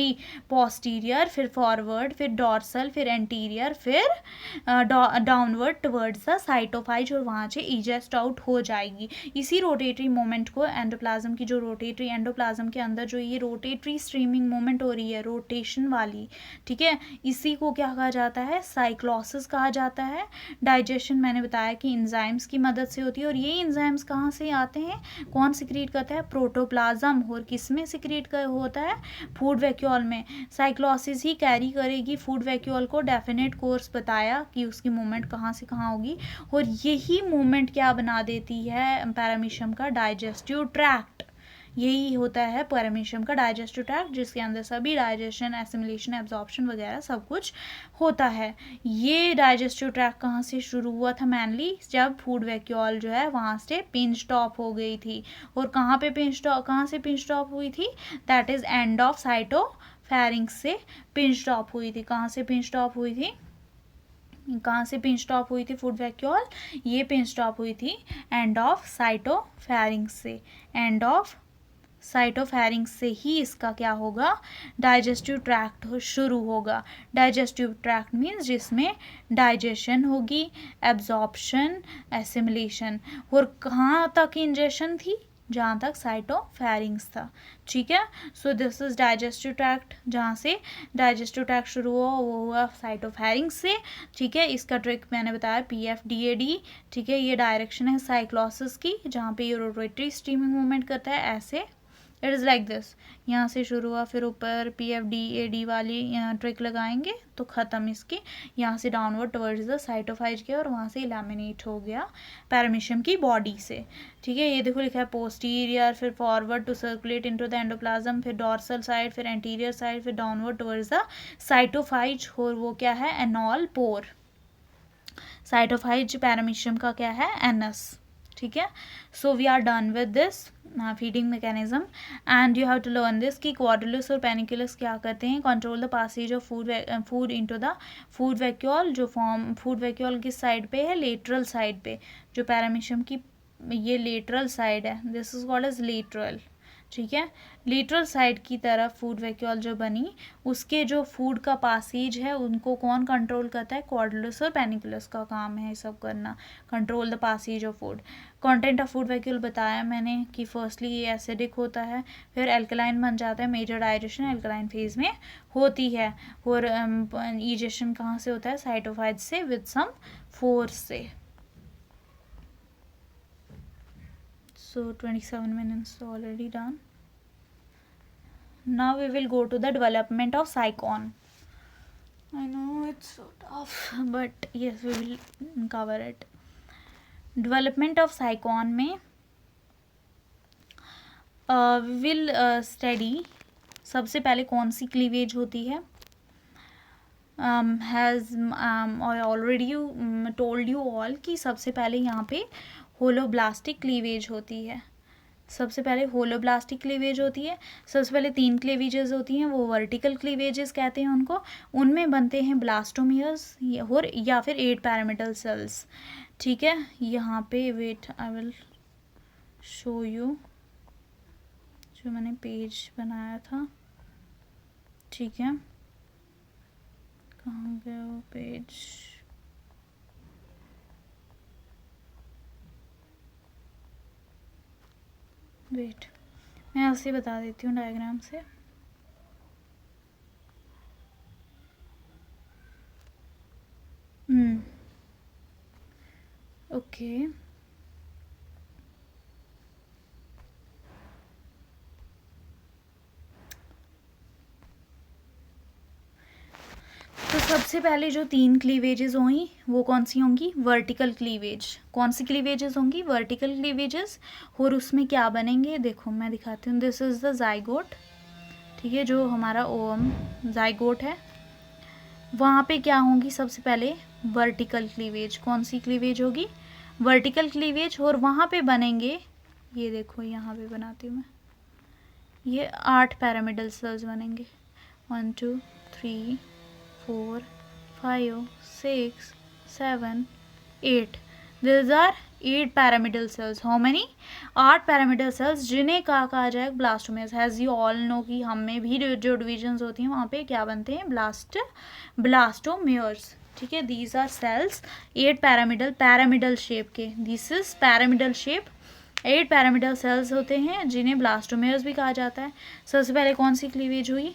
पोस्टीरियर, फिर फॉरवर्ड, फिर डॉर्सल, फिर एंटीरियर, फिर डाउनवर्ड टुवर्ड्स द साइटोफाइज, और वहाँ से इजेस्ट आउट हो जाएगी। इसी रोटेटरी मोमेंट को एंडोप्लाज्म की, जो रोटेटरी एंडोप्लाज्म के अंदर जो ये रोटेटरी स्ट्रीमिंग मोमेंट हो रही है, रोटेशन वाली, ठीक है, इसी को क्या कहा जाता है, साइक्लोसिस कहा जाता है। डाइजेशन मैंने बताया कि इंजाइम्स की मदद से होती है, और ये इंजाइम्स कहाँ से आते हैं, कौन सिक्रीट करता है, प्रोटोप्लाज्म एंडोप्लाज्म और किस में सिक्रीट कर होता है, फूड वैक्यूल में। साइक्लोसिस ही कैरी करेगी फूड वैक्यूल को, डेफिनेट कोर्स बताया कि उसकी मूवमेंट कहाँ से कहाँ होगी, और यही मूवमेंट क्या बना देती है पैरामीशियम का डाइजेस्टिव ट्रैक्ट। यही होता है पैरामीशियम का डाइजेस्टिव ट्रैक्ट, जिसके अंदर सभी डाइजेशन, एसिमिलेशन, एब्जॉर्प्शन वगैरह सब कुछ होता है। ये डाइजेस्टिव ट्रैक्ट कहाँ से शुरू हुआ था मेनली, जब फूड वैक्यूल जो है वहाँ से पिंच टॉप हो गई थी। और कहाँ से पिंच टॉप हुई थी, दैट इज एंड ऑफ साइटोफेरिंक्स से पिंच टॉप हुई थी। कहाँ से पिंच टॉप हुई थी फूड वैक्यूल, ये पिंच टॉप हुई थी एंड ऑफ साइटोफेरिंक्स से। एंड ऑफ साइटोफेरिंक्स से ही इसका क्या होगा, डाइजेस्टिव ट्रैक्ट शुरू होगा। डाइजेस्टिव ट्रैक्ट मीन्स जिसमें डाइजेशन होगी, एब्जॉर्प्शन, एसिमिलेशन। और कहाँ तक इंजेशन थी, जहाँ तक साइटोफेरिंक्स था। ठीक है, so this is digestive tract. जहाँ से डाइजेस्टिव ट्रैक्ट शुरू हुआ वो हुआ साइटोफेरिंक्स से। ठीक है, इसका ट्रिक मैंने बताया PFDAD। ठीक है, ये डायरेक्शन है साइक्लोसिस की, जहाँ पे ये रोटेटरी स्ट्रीमिंग मूवमेंट करता है ऐसे। इट इज़ लाइक दिस, यहाँ से शुरू हुआ, फिर ऊपर PFDAD वाली ट्रिक लगाएंगे तो ख़त्म इसकी। यहाँ से डाउनवर्ड टवर्ड्स द साइटोफाइज गया और वहाँ से लैमिनेट हो गया पैरामीशियम की बॉडी से। ठीक है, ये देखो लिखा है पोस्टीरियर, फिर forward to circulate into the endoplasm, फिर डॉर्सल साइड, फिर एंटीरियर साइड, फिर डाउनवर्ड टवर्ड्स द साइटोफाइज। और वो क्या है, एनॉल पोर। साइटोफाइज पैरामीशियम का क्या है, एनस। ठीक है, so we are done with this feeding mechanism and you have to learn this कि क्वाड्रिलस और पेनिकुलस क्या करते हैं, control the passage of food into the food vacuole. जो फॉर्म फूड वैक्यूल किस साइड पे है, लेटरल साइड पे। जो पैरामीशियम की ये लेटरल साइड है, this is called as lateral. ठीक है, लेटरल साइड की तरफ फूड वैक्यूल जो बनी, उसके जो फूड का पासेज है उनको कौन कंट्रोल करता है, क्वाड्रिलस और पेनिकुलस का काम है ये सब करना, control the passage of food. Content of food vacuole बताया मैंने कि फर्स्टली ये एसिडिक होता है, फिर एल्कलाइन बन जाता है, मेजर डाइजेशन एल्कलाइन फेज में होती है। और ईजेशन कहाँ से होता है, साइटोफाइज से विद सम फोर्स से। So 27 minutes already done. Now we will go to the development of cycon. I know it's so tough, but yes, we will cover it. Development of cycon में we will study सबसे पहले कौन सी cleavage होती है। Has I already told you all कि सबसे पहले यहाँ पे होलोब्लास्टिक क्लीवेज होती है। सबसे पहले होलोब्लास्टिक क्लीवेज होती है। सबसे पहले 3 क्लीवेजेस होती हैं, वो वर्टिकल क्लीवेजेस कहते हैं उनको। उनमें बनते हैं ब्लास्टोमियर्स और या फिर 8 पैरामिडल सेल्स। ठीक है, यहाँ पे wait I will show you जो मैंने पेज बनाया था। ठीक है, कहाँ गया वो पेज, वेट मैं आपसे बता देती हूँ डायग्राम से। ओके, तो सबसे पहले जो 3 क्लीवेजेस होंगी वो कौन सी होंगी, वर्टिकल क्लीवेज। कौन सी क्लीवेजेस होंगी, वर्टिकल क्लीवेजेस। और उसमें क्या बनेंगे, देखो मैं दिखाती हूँ। This is the zygote. ठीक है, जो हमारा ओवम जाइगोट है, वहाँ पे क्या होंगी, सबसे पहले वर्टिकल क्लीवेज। कौन सी क्लीवेज होगी, वर्टिकल क्लीवेज। और वहाँ पे बनेंगे, ये देखो यहाँ पे बनाती हूँ मैं, ये 8 पैरामिडल सेल्स बनेंगे। 1 2 3 4 5 6 7 8। These are 8 pyramidal cells. How many? 8 pyramidal cells, जिन्हें कहा जाए blastomeres. As you all know कि हम में भी जो डिविजन्स होती हैं वहाँ पे क्या बनते हैं, ब्लास्टोमियर्स। ठीक है, these are cells 8 pyramidal shape के। This is pyramidal shape। 8 pyramidal cells होते हैं जिन्हें ब्लास्टोमियर्स भी कहा जाता है। सबसे पहले कौन सी क्लीवेज हुई,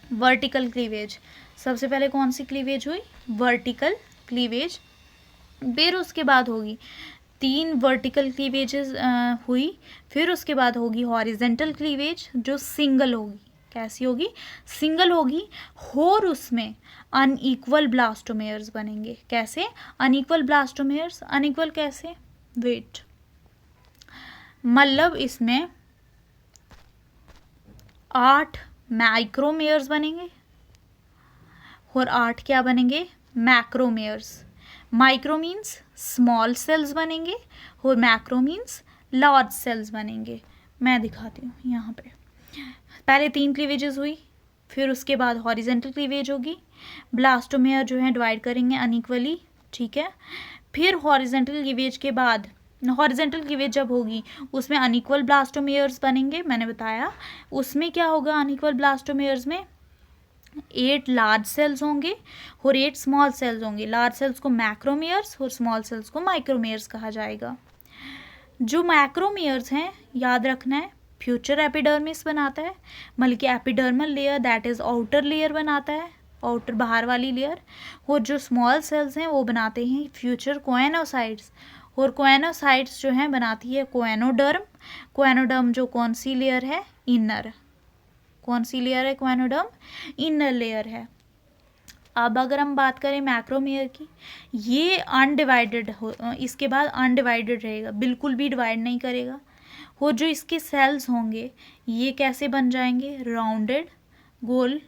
वर्टिकल क्लीवेज। सबसे पहले कौन सी क्लीवेज हुई, वर्टिकल क्लीवेज। फिर उसके बाद होगी 3 वर्टिकल क्लीवेजेस हुई, फिर उसके बाद होगी हॉरिजेंटल क्लीवेज जो सिंगल होगी। कैसी होगी? सिंगल होगी, और उसमें अनइक्वल ब्लास्टोमेयर्स बनेंगे। कैसे अनइक्वल ब्लास्टोमेयर्स? अनइक्वल कैसे? वेट, मतलब इसमें 8 माइक्रोमेयर्स बनेंगे और 8 क्या बनेंगे? मैक्रोमेयर्स। माइक्रो मीन्स स्मॉल सेल्स बनेंगे और मैक्रो मीन्स लार्ज सेल्स बनेंगे। मैं दिखाती हूँ यहाँ पे। पहले 3 क्लीवेजेस हुई, फिर उसके बाद हॉरिजेंटल क्लीवेज होगी। ब्लास्टोमेयर जो है डिवाइड करेंगे अनइक्वली, ठीक है। फिर हॉरिजेंटल क्लीवेज के बाद, हॉरिजेंटल क्लीवेज जब होगी उसमें अनइक्वल ब्लास्टोमेयर्स बनेंगे। मैंने बताया उसमें क्या होगा, अनइक्वल ब्लास्टोमेयर्स में 8 लार्ज सेल्स होंगे और 8 स्मॉल सेल्स होंगे। लार्ज सेल्स को मैक्रोमेयर्स और स्मॉल सेल्स को माइक्रोमेयर्स कहा जाएगा। जो मैक्रोमेयर्स हैं, याद रखना है, फ्यूचर एपिडर्मिस बनाता है, बल्कि epidermal layer that is outer layer बनाता है, आउटर बाहर वाली लेयर। और जो स्मॉल सेल्स हैं वो बनाते हैं फ्यूचर कोएनोसाइट्स, और कोएनोसाइट्स जो हैं बनाती है कोएनोडर्म। कोएनोडर्म जो कौन सी लेयर है? इनर। कौन सी लेयर है कोएनोडर्म? इनर लेयर है। अब अगर हम बात करें मैक्रोमेयर की, ये अनडिवाइडेड हो, इसके बाद अनडिवाइडेड रहेगा, बिल्कुल भी डिवाइड नहीं करेगा। और जो इसके सेल्स होंगे ये कैसे बन जाएंगे? राउंडेड, गोल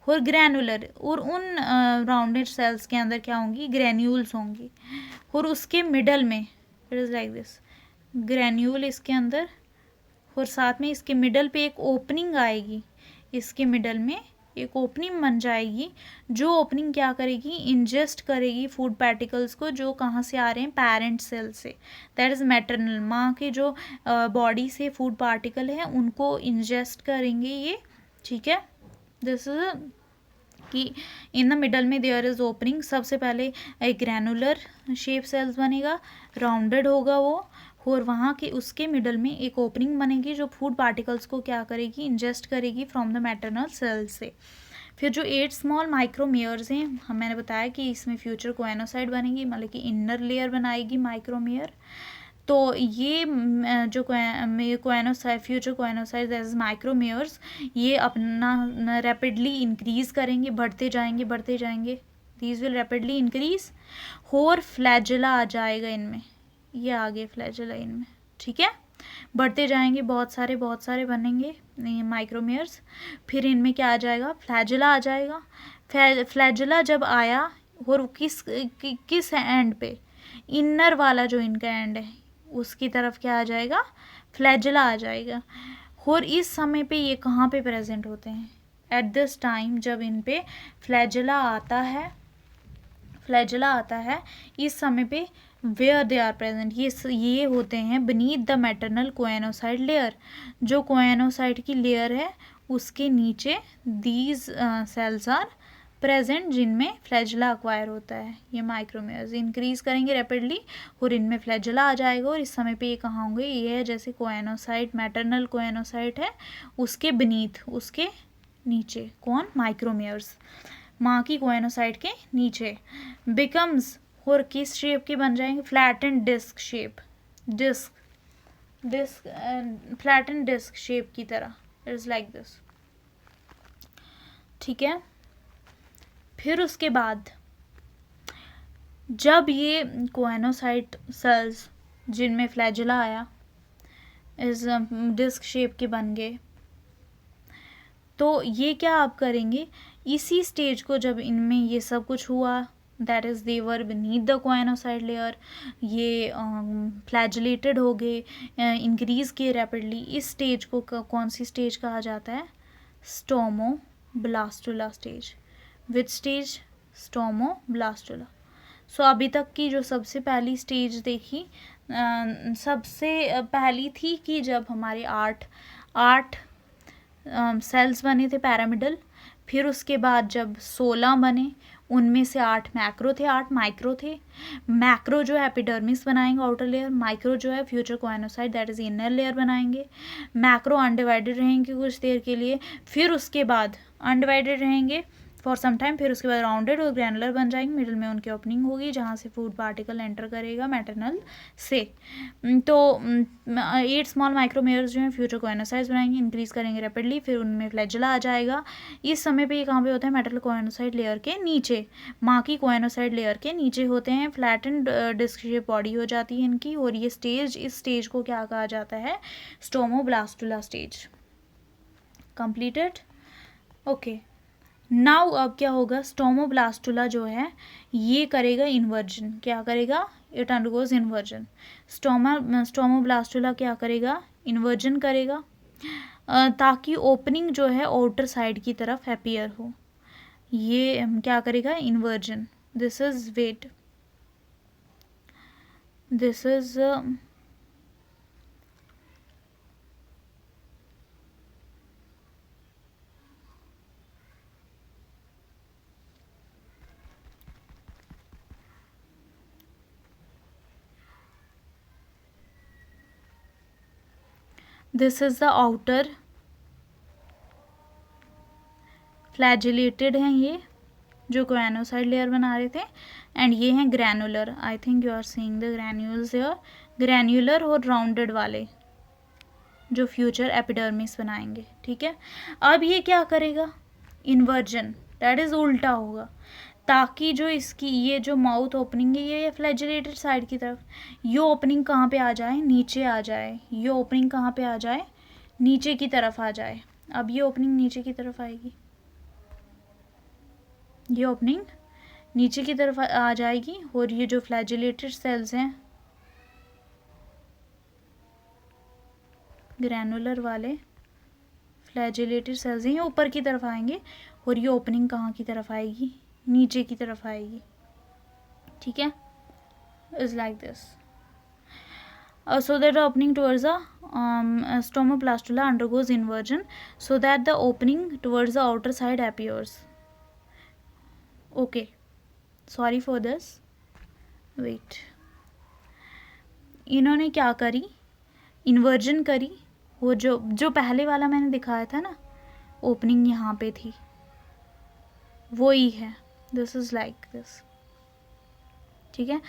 और ग्रैनुलर। और उन राउंडेड सेल्स के अंदर क्या होंगी? ग्रैन्यूल्स होंगी। और उसके मिडल में it is like this, granule इसके अंदर, और साथ में इसके मिडल पे एक ओपनिंग आएगी। इसके मिडल में एक ओपनिंग बन जाएगी, जो ओपनिंग क्या करेगी? इंजेस्ट करेगी फूड पार्टिकल्स को, जो कहाँ से आ रहे हैं? पेरेंट सेल से, दैट इज़ मैटरनल। माँ के जो बॉडी से फूड पार्टिकल है उनको इंजेस्ट करेंगे ये, ठीक है। दिस इज कि इन द मिडल में देयर इज ओपनिंग। सबसे पहले एक ग्रैनुलर शेप सेल्स बनेगा, राउंडेड होगा वो, और वहाँ के उसके मिडल में एक ओपनिंग बनेगी जो फूड पार्टिकल्स को क्या करेगी? इंजेस्ट करेगी फ्रॉम द मैटरनल सेल से। फिर जो 8 स्मॉल माइक्रोमेयर्स हैं, मैंने बताया कि इसमें फ्यूचर कोएनोसाइट बनेगी, मतलब कि इनर लेयर बनाएगी माइक्रोमेयर। तो ये जो कोएनोसाइट, फ्यूचर कोएनोसाइट एज माइक्रोमेयर्स, ये अपना रैपिडली इंक्रीज करेंगे, बढ़ते जाएंगे बढ़ते जाएंगे। दीज विल रैपिडली इंक्रीज, और फ्लैजेला आ जाएगा इनमें, ये आगे फ्लैजेला इनमें, ठीक है। बढ़ते जाएंगे, बहुत सारे बनेंगे माइक्रोमेयर्स। फिर इनमें क्या आ जाएगा? फ्लैजेला आ जाएगा। फ्लैजेला जब आया, और किस एंड पे? इनर वाला जो इनका एंड है उसकी तरफ क्या आ जाएगा? फ्लैजेला आ जाएगा। और इस समय पे ये कहाँ पे प्रेजेंट होते हैं? एट दिस टाइम जब इन पे फ्लैजेला आता है, फ्लैजेला आता है इस समय पे वेयर दे आर प्रेजेंट, ये होते हैं beneath the maternal choanocyte layer. जो कोएनोसाइट की लेयर है उसके नीचे दीज सेल्स आर प्रेजेंट, जिनमें फ्लैजेला अक्वायर होता है। ये माइक्रोमेयर्स इंक्रीज करेंगे रैपिडली और इनमें फ्लैजेला आ जाएगा, और इस समय पे ये कहाँ होंगे? ये है जैसे कोएनोसाइट, मैटरनल कोएनोसाइट है उसके बीनीथ, उसके नीचे कौन? माइक्रोमेयर्स, माँ की कोएनोसाइट के नीचे। बिकम्स, और किस शेप के बन जाएंगे? Flattened disc shape, disc flattened disc shape की तरह, इट्स लाइक दिस, ठीक है। फिर उसके बाद जब ये कोएनोसाइट सेल्स जिनमें फ्लैजेला आया इस डिस्क शेप के बन गए, तो ये क्या आप करेंगे? इसी स्टेज को जब इनमें ये सब कुछ हुआ, that is they were beneath the choanocyte layer, ये फ्लैजिलेटेड हो गए, इंक्रीज किए रैपिडली, इस स्टेज को कौन सी स्टेज कहा जाता है? स्टोमोब्लास्टुला स्टेज। Which stage? स्टोमोब्लास्टुला। सो अभी तक की जो सबसे पहली स्टेज देखी, सबसे पहली थी कि जब हमारे आठ सेल्स बने थे पैरामिडल। फिर उसके बाद जब 16 बने, उनमें से 8 मैक्रो थे, 8 माइक्रो थे। मैक्रो जो है एपिडर्मिस बनाएंगे आउटर लेयर, माइक्रो जो है future choanocyte that is inner layer बनाएंगे। मैक्रो अनडिवाइडेड रहेंगे कुछ देर के लिए, फिर उसके बाद अनडिवाइडेड रहेंगे, फॉर सम टाइम, फिर उसके बाद राउंडेड और ग्रैनुलर बन जाएंगे, मिडिल में उनकी ओपनिंग होगी जहाँ से फूड पार्टिकल एंटर करेगा मैटरनल से। तो 8 स्मॉल माइक्रोमेयर्स जो हैं फ्यूचर कोएनोसाइट्स बनाएंगे, इंक्रीज करेंगे रैपिडली, फिर उनमें फ्लैजेला आ जाएगा। इस समय पे ये कहाँ पे होता है, मैटरनल कोएनोसाइट लेयर के नीचे, माँ की कोएनोसाइट लेयर के नीचे होते हैं। फ्लैटेंड डिस्क शेप बॉडी हो जाती है इनकी, और ये स्टेज, इस स्टेज को क्या कहा जाता है, स्टोमोब्लास्टुला स्टेज। कंप्लीटेड। ओके, नाउ अब क्या होगा, स्टोमोब्लास्टुला जो है ये करेगा इन्वर्जन। क्या करेगा, इट अंडरगोज इन्वर्जन। स्टोमोब्लास्टुला क्या करेगा, इन्वर्जन करेगा, ताकि ओपनिंग जो है आउटर साइड की तरफ अपीयर हो। ये क्या करेगा, inversion. This is wait, this is this is the outer flagellated हैं ये जो कोएनोसाइड लेयर बना रहे थे, एंड ये हैं granular. I think you are seeing the granules here, granular और राउंडेड वाले जो फ्यूचर एपिडर्मिस बनाएंगे। ठीक है, अब ये क्या करेगा, इन्वर्जन, दैट इज उल्टा होगा, ताकि जो इसकी ये जो माउथ ओपनिंग है ये फ्लैजिलेटेड साइड की तरफ, ये ओपनिंग कहाँ पे आ जाए, नीचे आ जाए। ये ओपनिंग कहाँ पे आ जाए, नीचे की तरफ आ जाए। अब ये ओपनिंग नीचे की तरफ आएगी, ये ओपनिंग नीचे की तरफ आ जाएगी, और ये जो फ्लैजिलेटेड सेल्स हैं ग्रैनुलर वाले फ्लैजिलेटेड सेल्स हैं, ये ऊपर की तरफ आएंगे, और ये ओपनिंग कहाँ की तरफ आएगी, नीचे की तरफ आएगी। ठीक है, is like this. So that the opening towards the stomoblastula undergoes inversion, so that the opening towards the outer side appears. Okay, sorry for this, wait, इन्होंने क्या करी, इन्वर्जन करी। वो जो पहले वाला मैंने दिखाया था ना, ओपनिंग यहाँ पे थी, वो ही है, दिस इज लाइक दिस। ठीक है,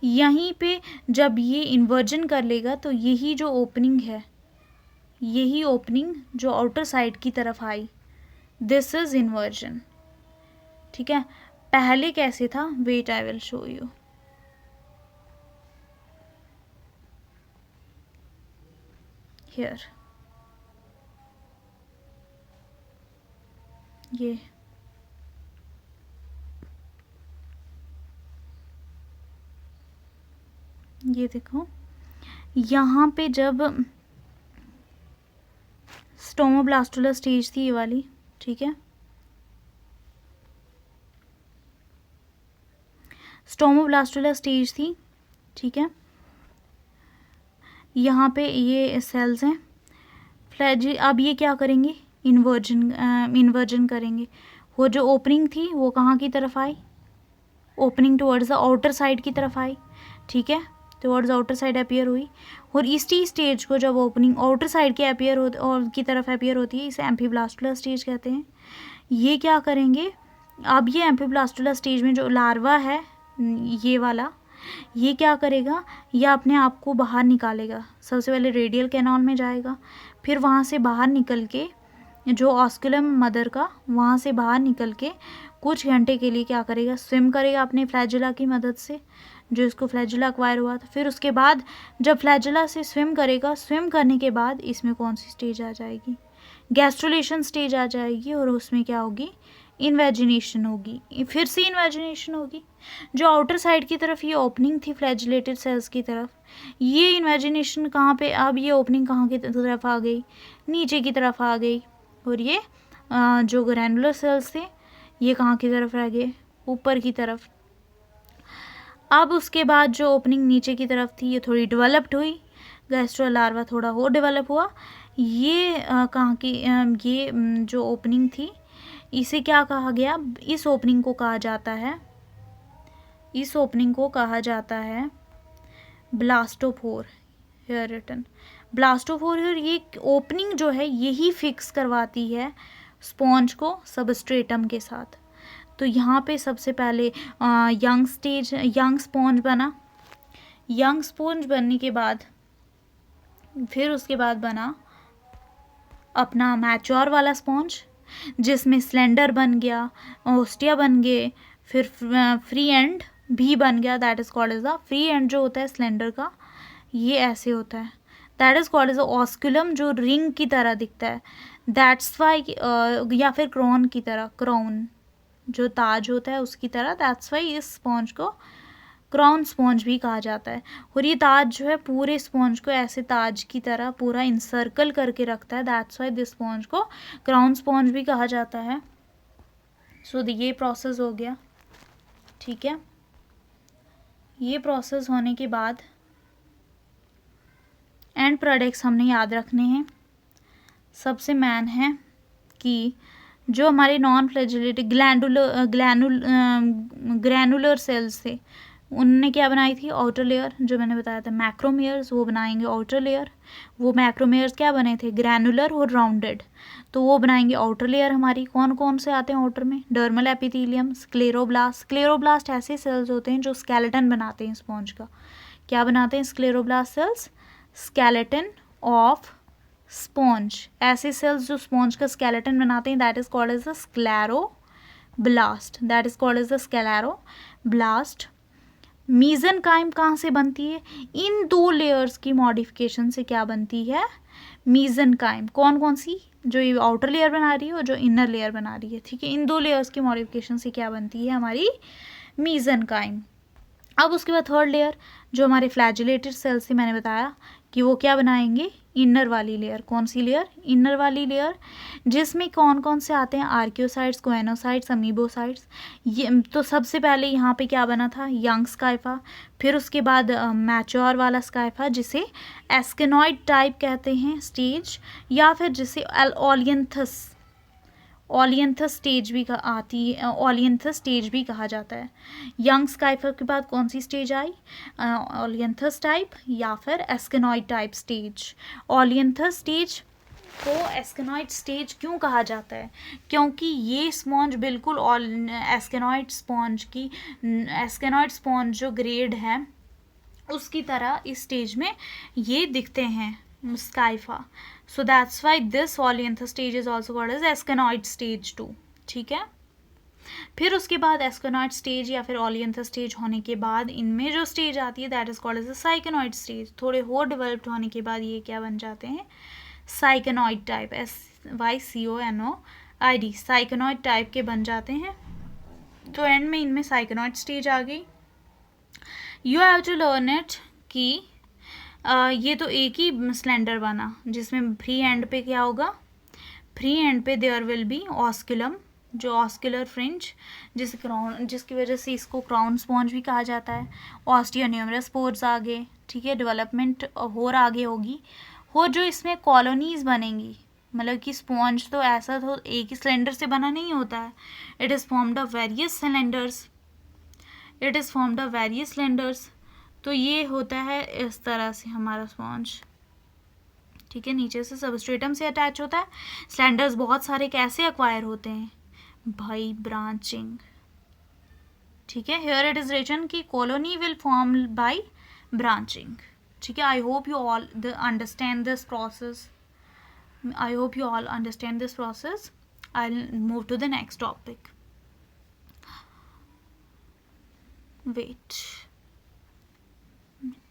यहीं पे जब ये इन्वर्जन कर लेगा तो यही जो ओपनिंग है, यही ओपनिंग जो आउटर साइड की तरफ आई, दिस इज इन्वर्जन। ठीक है, पहले कैसे था, wait I will show you. Here ये देखो, यहाँ पे जब स्टोमोब्लास्टुला स्टेज थी ये वाली, ठीक है, स्टोमोब्लास्टुला स्टेज थी, ठीक है, यहाँ पे ये सेल्स हैं फ्लैजी। अब ये क्या करेंगे, इन्वर्जन करेंगे। वो जो ओपनिंग थी वो कहाँ की तरफ आई, opening towards the outer side की तरफ आई। ठीक है, टुवर्ड्स आउटर साइड अपीयर हुई, और इसी स्टेज को जब ओपनिंग आउटर साइड के अपीयर और की तरफ अपीयर होती है, इसे एम्फीब्लास्टुलर स्टेज कहते हैं। ये क्या करेंगे, अब ये एम्फीब्लास्टुलर स्टेज में जो लार्वा है ये वाला, ये क्या करेगा, ये अपने आप को बाहर निकालेगा। सबसे पहले रेडियल कैनाल में जाएगा, फिर वहाँ से बाहर निकल के जो ऑस्कुलम मदर का, वहाँ से बाहर निकल के कुछ घंटे के लिए क्या करेगा, स्विम करेगा अपने फ्लैजिला की मदद से, जो इसको फ्लैजिला अक्वायर हुआ था। फिर उसके बाद जब फ्लैजिला से स्विम करेगा, स्विम करने के बाद इसमें कौन सी स्टेज आ जाएगी, गैस्ट्रुलेशन स्टेज आ जाएगी, और उसमें क्या होगी, इन्वेजिनेशन होगी। फिर से इन्वेजिनेशन होगी। जो आउटर साइड की तरफ ये ओपनिंग थी फ्लैजिलेटेड सेल्स की तरफ, ये इन्वेजिनेशन कहाँ पे, अब ये ओपनिंग कहाँ की तरफ आ गई, नीचे की तरफ आ गई, और ये जो ग्रैनुलर सेल्स थे ये कहाँ की तरफ रह गए, ऊपर की तरफ। अब उसके बाद जो ओपनिंग नीचे की तरफ थी ये थोड़ी डेवलप्ड हुई, गैस्ट्रो लार्वा थोड़ा और डेवलप हुआ। ये कहाँ की ये जो ओपनिंग थी इसे क्या कहा गया, इस ओपनिंग को कहा जाता है, इस ओपनिंग को कहा जाता है ब्लास्टोपोर। Here written blastopore. ये ओपनिंग जो है यही फिक्स करवाती है स्पॉन्ज को सबस्ट्रेटम के साथ। तो यहाँ पे सबसे पहले यंग स्पॉन्ज बना। यंग स्पॉन्ज बनने के बाद फिर उसके बाद बना अपना मैच्योर वाला स्पॉन्ज, जिसमें स्लेंडर बन गया, ओस्टिया बन गए, फिर फ्री एंड भी बन गया, that is called as the free end. जो होता है स्लेंडर का ये ऐसे होता है, that is called as osculum, जो रिंग की तरह दिखता है, दैट्स वाई, या फिर क्राउन की तरह, क्राउन जो ताज होता है उसकी तरह, दैट्स वाई इस स्पॉन्ज को क्राउन स्पॉन्ज भी कहा जाता है। और ये ताज जो है पूरे स्पॉन्ज को ऐसे ताज की तरह पूरा इंसर्कल करके रखता है, दैट्स वाई दिस स्पॉन्ज को क्राउन स्पॉन्ज भी कहा जाता है। सो ये प्रोसेस हो गया, ठीक है। ये प्रोसेस होने के बाद एंड प्रोडक्ट्स हमने याद रखने हैं। सबसे मेन है कि जो हमारे नॉन फ्लैजेलेटेड ग्रैनुलर सेल्स थे उनने क्या बनाई थी, आउटर लेयर, जो मैंने बताया था मैक्रोमेयर्स, वो बनाएंगे आउटर लेयर। वो मैक्रोमेयर्स क्या बने थे, ग्रैनुलर और राउंडेड, तो वो बनाएंगे आउटर लेयर हमारी। कौन कौन से आते हैं आउटर में, डर्मल एपिथेलियम, स्क्लेरोब्लास्ट। स्क्लेरोब्लास्ट ऐसे सेल्स होते हैं जो स्केलेटन बनाते हैं स्पॉन्ज का। क्या बनाते हैं scleroblast cells, skeleton of sponge. ऐसे सेल्स जो स्पॉन्ज का स्केलेटन बनाते हैं, that is called as the scleroblast, that is called as the scleroblast. Mesenchyme कहाँ से बनती है, इन दो लेयर्स की मॉडिफिकेशन से क्या बनती है, मीजनकाइम। कौन कौन सी, जो ये आउटर लेयर बना रही है और जो इनर लेयर बना रही है, ठीक है। इन दो लेयर्स की मॉडिफिकेशन से क्या बनती है हमारी मीजनकाइम। अब उसके बाद थर्ड लेयर जो हमारे फ्लैजिलेटेड सेल्स थी, मैंने बताया कि वो क्या बनाएंगे, इनर वाली लेयर। कौन सी लेयर, इनर वाली लेयर, जिसमें कौन कौन से आते हैं, आर्कियोसाइट्स, कोएनोसाइट्स, अमीबोसाइट्स। ये तो सबसे पहले यहाँ पे क्या बना था, यंग स्काइफा, फिर उसके बाद मैच्योर वाला स्काइफा, जिसे एस्केनॉइड टाइप कहते हैं स्टेज, या फिर जिसे ओलियंथस स्टेज भी आती है, ओलियंथस स्टेज भी कहा जाता है। यंग स्काइफर के बाद कौन सी स्टेज आई, ओलियंथस टाइप या फिर एस्केनॉइड टाइप स्टेज। ओलियंथस स्टेज को एस्केनॉइड स्टेज क्यों कहा जाता है, क्योंकि ये स्पॉन्ज बिल्कुल एस्केनॉइड स्पॉन्ज जो ग्रेड है उसकी तरह इस स्टेज में ये दिखते हैं, स्काइफा। So that's why this Olianthus stage is also called as Askenoid stage 2, ठीक है। फिर उसके बाद एस्केनॉइड स्टेज या फिर ओलियंथस स्टेज होने के बाद इनमें जो स्टेज आती है that is called as a syconoid stage. थोड़े और डेवलप्ड होने के बाद ये क्या बन जाते हैं, साइकेनॉइड टाइप, SYCONOID, साइकेनॉइड टाइप के बन जाते हैं। तो एंड में इनमें साइकेनॉइड स्टेज आ गई। You have to learn it कि ये तो एक ही स्लेंडर बना, जिसमें फ्री एंड पे क्या होगा, फ्री एंड पे देयर विल बी ऑस्कुलम, जो ऑस्कुलर फ्रिंज, जिसकी वजह से इसको क्राउन स्पॉन्ज भी कहा जाता है। ऑस्टियोन्यूमरस स्पोर्स आगे, ठीक है, डेवलपमेंट और आगे होगी। और जो इसमें कॉलोनीज बनेंगी, मतलब कि स्पॉन्ज तो ऐसा तो एक ही सिलेंडर से बना नहीं होता है, it is formed of various cylinders, तो ये होता है इस तरह से हमारा स्पॉन्ज, ठीक है। नीचे से सबस्ट्रेटम से अटैच होता है। स्लेंडर्स बहुत सारे कैसे एक्वायर होते हैं भाई, ब्रांचिंग, ठीक है। हियर इट इज रिटन कि colony will form by branching, ठीक है। I hope you all understand this process, I will move to the next topic. Wait,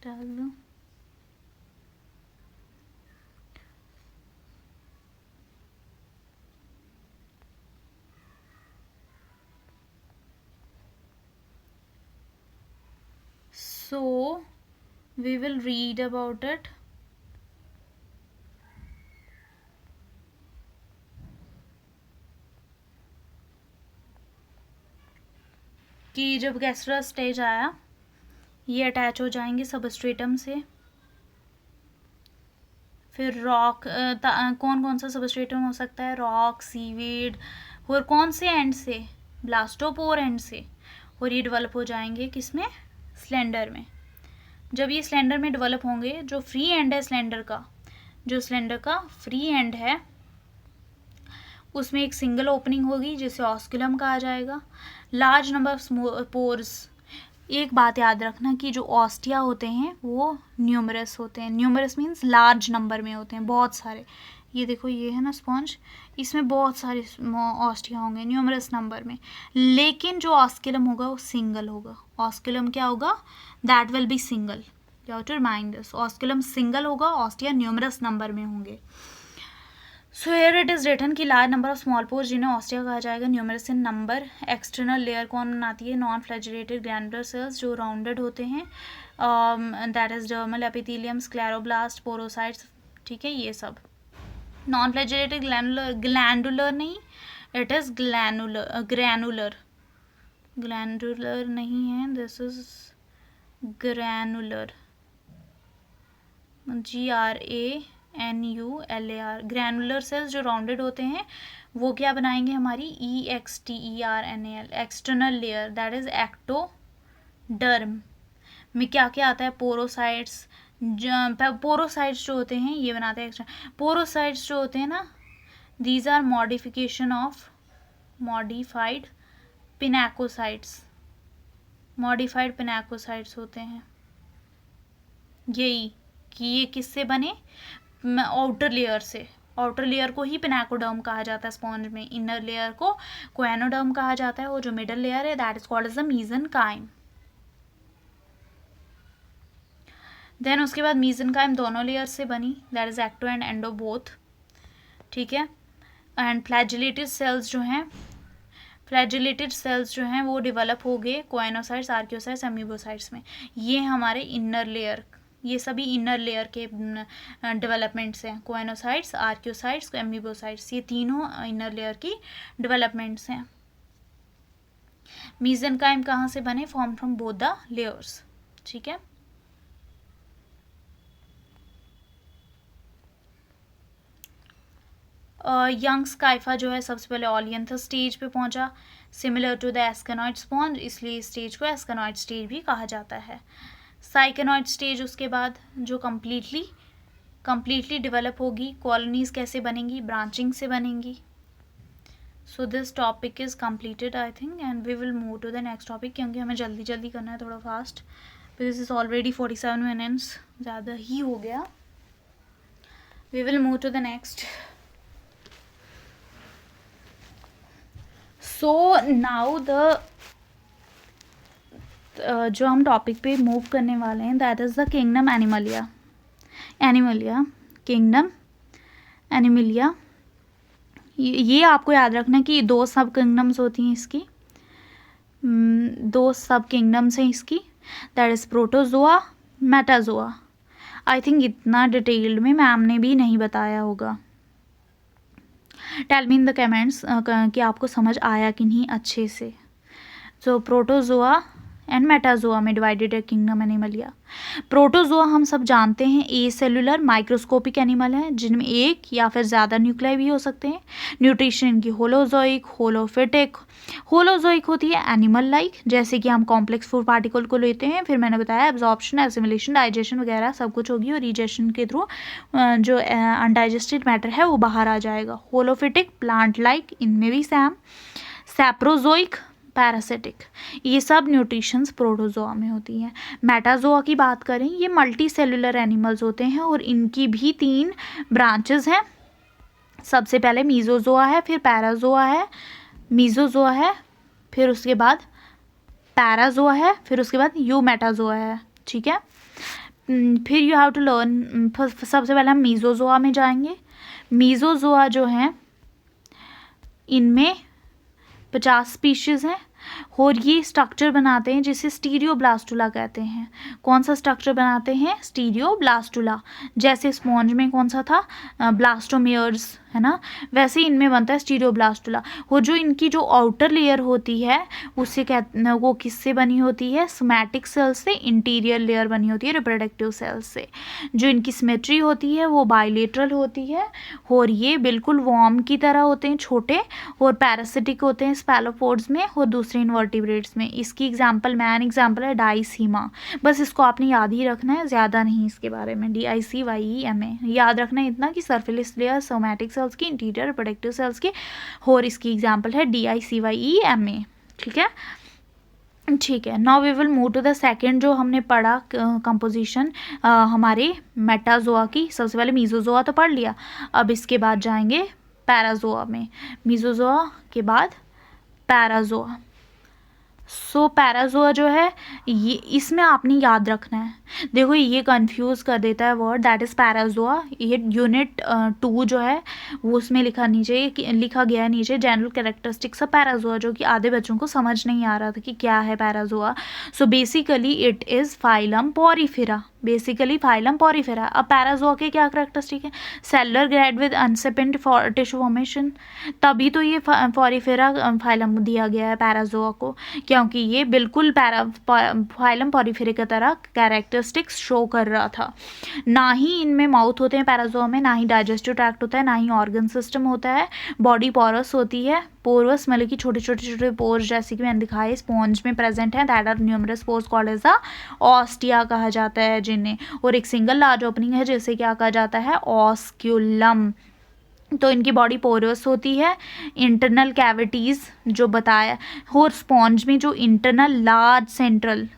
डाल दूँ, so we will read about it. कि जब gastral stage आया ये attach हो जाएंगे सबस्ट्रेटम से। फिर रॉक, कौन कौन सा सबस्ट्रेटम हो सकता है, रॉक, सीवीड, और कौन से एंड से, ब्लास्टोपोर एंड से। और ये डेवलप हो जाएंगे किसमें, स्लेंडर में। जब ये स्लेंडर में डेवलप होंगे, जो फ्री एंड है स्लेंडर का, जो स्लेंडर का फ्री एंड है उसमें एक सिंगल ओपनिंग होगी जिसे ऑस्कुलम कहा जाएगा। लार्ज नंबर ऑफ पोर्स, एक बात याद रखना कि जो ऑस्टिया होते हैं वो न्यूमरस होते हैं। न्यूमरस मीन्स लार्ज नंबर में होते हैं, बहुत सारे। ये देखो ये है ना स्पॉन्ज, इसमें बहुत सारे ऑस्टिया होंगे न्यूमरस नंबर में। लेकिन जो ऑस्कुलम होगा वो सिंगल होगा। ऑस्कुलम क्या होगा? That will be single. You have to remind this, osculum single होगा, ऑस्टिया न्यूमरस नंबर में होंगे। So here it is written कि large number of small pores जिन्हें ऑस्टिया कहा जाएगा, numerous in number. External layer कौन बनाती है? नॉन फ्लैजिलेटेड ग्रैनुलर सेल्स जो राउंडेड होते हैं, that is dermal epithelium, scleroblast, porocytes, ठीक है ये सब। नॉन फ्लैजिलेटेड ग्लैंडुलर नहीं, इट इज ग्रैनुलर नहीं है, this is granular, GRANULAR। Granular cells जो राउंडेड होते हैं वो क्या बनाएंगे? हमारी EXTERNAL, external layer, that is ectoderm. में क्या क्या आता है? पोरोसाइट्स, पोरोसाइट्स जो होते हैं ये बनाते हैं एक्स्ट्रा। पोरोसाइट्स जो होते हैं ना, these are modification of modified pinacocytes, modified pinacocytes होते हैं। यही कि ये किससे बने? आउटर लेयर से। आउटर लेयर को ही पिनाकोडर्म कहा जाता है स्पॉन्ज में, इनर लेयर को कोएनोडर्म कहा जाता है। वो जो मिडल लेयर है that is called as the mesenchyme. Then उसके बाद मीसेनकाइम दोनों लेयर से बनी, that is ecto and endo both, ठीक है। एंड फ्लैजिलेटेड सेल्स जो हैं वो डेवलप हो गए कोएनोसाइट्स, आर्कियोसाइट्स, अमीबोसाइट्स में। ये हमारे इनर लेयर, ये सभी इनर लेयर के डेवलपमेंट्स हैं। कोएनोसाइट्स, आर्कियोसाइट्स, अमीबोसाइट्स, ये तीनों इनर लेयर की डेवलपमेंट्स हैं। मीसेनकाइम कहाँ से बने? Form from both the layers, ठीक है। यंग स्काइफा जो है सबसे पहले ऑलियंथस स्टेज पे पहुंचा, सिमिलर टू द एस्केनॉइड स्पॉन्ज, इसलिए इस स्टेज को एस्केनॉइड स्टेज भी कहा जाता है। साइकेनॉइड स्टेज उसके बाद जो कम्प्लीटली डेवलप होगी। कॉलोनीज कैसे बनेंगी? ब्रांचिंग से बनेंगी। So this topic is completed I think, and we will move to the next topic, क्योंकि हमें जल्दी जल्दी करना है, थोड़ा fast, because is already 47 minutes, ज़्यादा ही हो गया। We will move to the next. So now the जो हम टॉपिक पे मूव करने वाले हैं that is the kingdom animalia. Kingdom animalia, ये आपको याद रखना कि दो सब किंगडम्स होती हैं इसकी, दो सब किंगडम्स हैं इसकी, that is protozoa, metazoa. I think इतना डिटेल्ड में मैम ने भी नहीं बताया होगा। Tell me in the comments कि आपको समझ आया कि नहीं अच्छे से। सो प्रोटोजोआ एंड मेटाजोआ में डिवाइडेड है किंगडम एनिमलिया। प्रोटोजोआ हम सब जानते हैं ए सेलुलर माइक्रोस्कोपिक एनिमल है, जिनमें एक या फिर ज़्यादा न्यूक्लियाई भी हो सकते हैं। न्यूट्रिशन इनकी होलोजोइक, होलोफिटिक। होलोजोइक होती है एनिमल लाइक, जैसे कि हम कॉम्प्लेक्स फूड पार्टिकल को लेते हैं, फिर मैंने बताया एब्जॉर्प्शन, एसिमिलेशन, डाइजेशन वगैरह सब कुछ होगी, और रिजेशन के थ्रू जो अनडाइजेस्टेड मैटर है वो बाहर आ जाएगा। होलोफिटिक प्लांट लाइक, इनमें भी सैप्रोजोइक, पैरासिटिक, ये सब न्यूट्रिशंस प्रोटोजोआ में होती हैं। मेटाजोआ की बात करें, ये मल्टी सेलुलर एनिमल्स होते हैं और इनकी भी 3 ब्रांचेस हैं। सबसे पहले मीजोजोआ है, फिर पैराजोआ है, मीजोजोआ है, फिर उसके बाद पैराजोआ है, फिर उसके बाद यूमेटाजोआ है, ठीक है। फिर यू हैव टू लर्न, सबसे पहले हम मीजोजोआ में जाएंगे। मीजोजोआ जो हैं इनमें 50 स्पीशीज़ हैं और ये स्ट्रक्चर बनाते हैं जिसे स्टीरियोब्लास्टुला कहते हैं। कौन सा स्ट्रक्चर बनाते हैं? स्टीरियोब्लास्टुला। जैसे स्पॉन्ज में कौन सा था? ब्लास्टोमियर्स, है ना, वैसे इनमें बनता है स्टीरियोब्लास्टुला। और जो इनकी जो आउटर लेयर होती है उससे वो किससे बनी होती है? सोमैटिक सेल्स से। इंटीरियर लेयर बनी होती है रिप्रोडक्टिव सेल्स से। जो इनकी सिमेट्री होती है वो बाइलेटरल होती है और ये बिल्कुल वॉर्म की तरह होते हैं, छोटे, और पैरासिटिक होते हैं स्पैलोपोड्स में और दूसरे इन्वर्टिब्रेट्स में। इसकी एग्जाम्पल, मैन एग्जाम्पल है डाइसीमा। बस इसको आपने याद ही रखना है, ज़्यादा नहीं इसके बारे में। DICYEMA याद रखना है इतना कि surface layer somatic cells cells की, इंटीरियर रिप्रोडक्टिव सेल्स की, और इसकी एग्जांपल है DICYEMA, ठीक है। ठीक है, now we will move to the second जो हमने पढ़ा कंपोजिशन हमारे मेटाजोआ की। सबसे पहले मीजोजोआ तो पढ़ लिया, अब इसके बाद जाएंगे पैराजोआ में, मीजोजोआ के बाद पैराजोआ। सो पैराजोआ जो है ये, इसमें आपने याद रखना है, देखो ये कंफ्यूज कर देता है वर्ड, दैट इज़ पैराजोआ। ये यूनिट 2 जो है वो उसमें लिखा गया है नीचे जनरल कैरेक्टरिस्टिक्स ऑफ पैराजोआ, जो कि आधे बच्चों को समझ नहीं आ रहा था कि क्या है Parazoa. So basically it is phylum Porifera, basically phylum Porifera. अब पैराजोआ के क्या कैरेक्टरिस्टिक है, सेलुलर ग्रैड विद अनसेपेंड टिश्यू फॉर्मेशन, तभी तो ये पॉरीफेरा फाइलम दिया गया है पैराजोआ को, क्योंकि ये बिल्कुल फाइलम पॉरीफेरा की तरह कैरेक्टरिस्टिक्स शो कर रहा था। ना ही इनमें माउथ होते हैं पैराजोआ में, ना ही डाइजेस्टिव ट्रैक्ट होता है, ना ही ऑर्गन सिस्टम होता है, बॉडी पोरस होती है, पोरस मतलब कि छोटे छोटे पोर्स जैसे कि मैंने दिखाया स्पॉन्ज में प्रेजेंट है, that are numerous pores called as a ostia कहा जाता है जिन्हें, और एक सिंगल लार्ज ओपनिंग है जिसे क्या कहा जाता है, ऑस्क्यूलम। तो इनकी बॉडी पोरस होती है, इंटरनल कैविटीज़ जो बताया, और स्पॉन्ज में जो इंटरनल लार्ज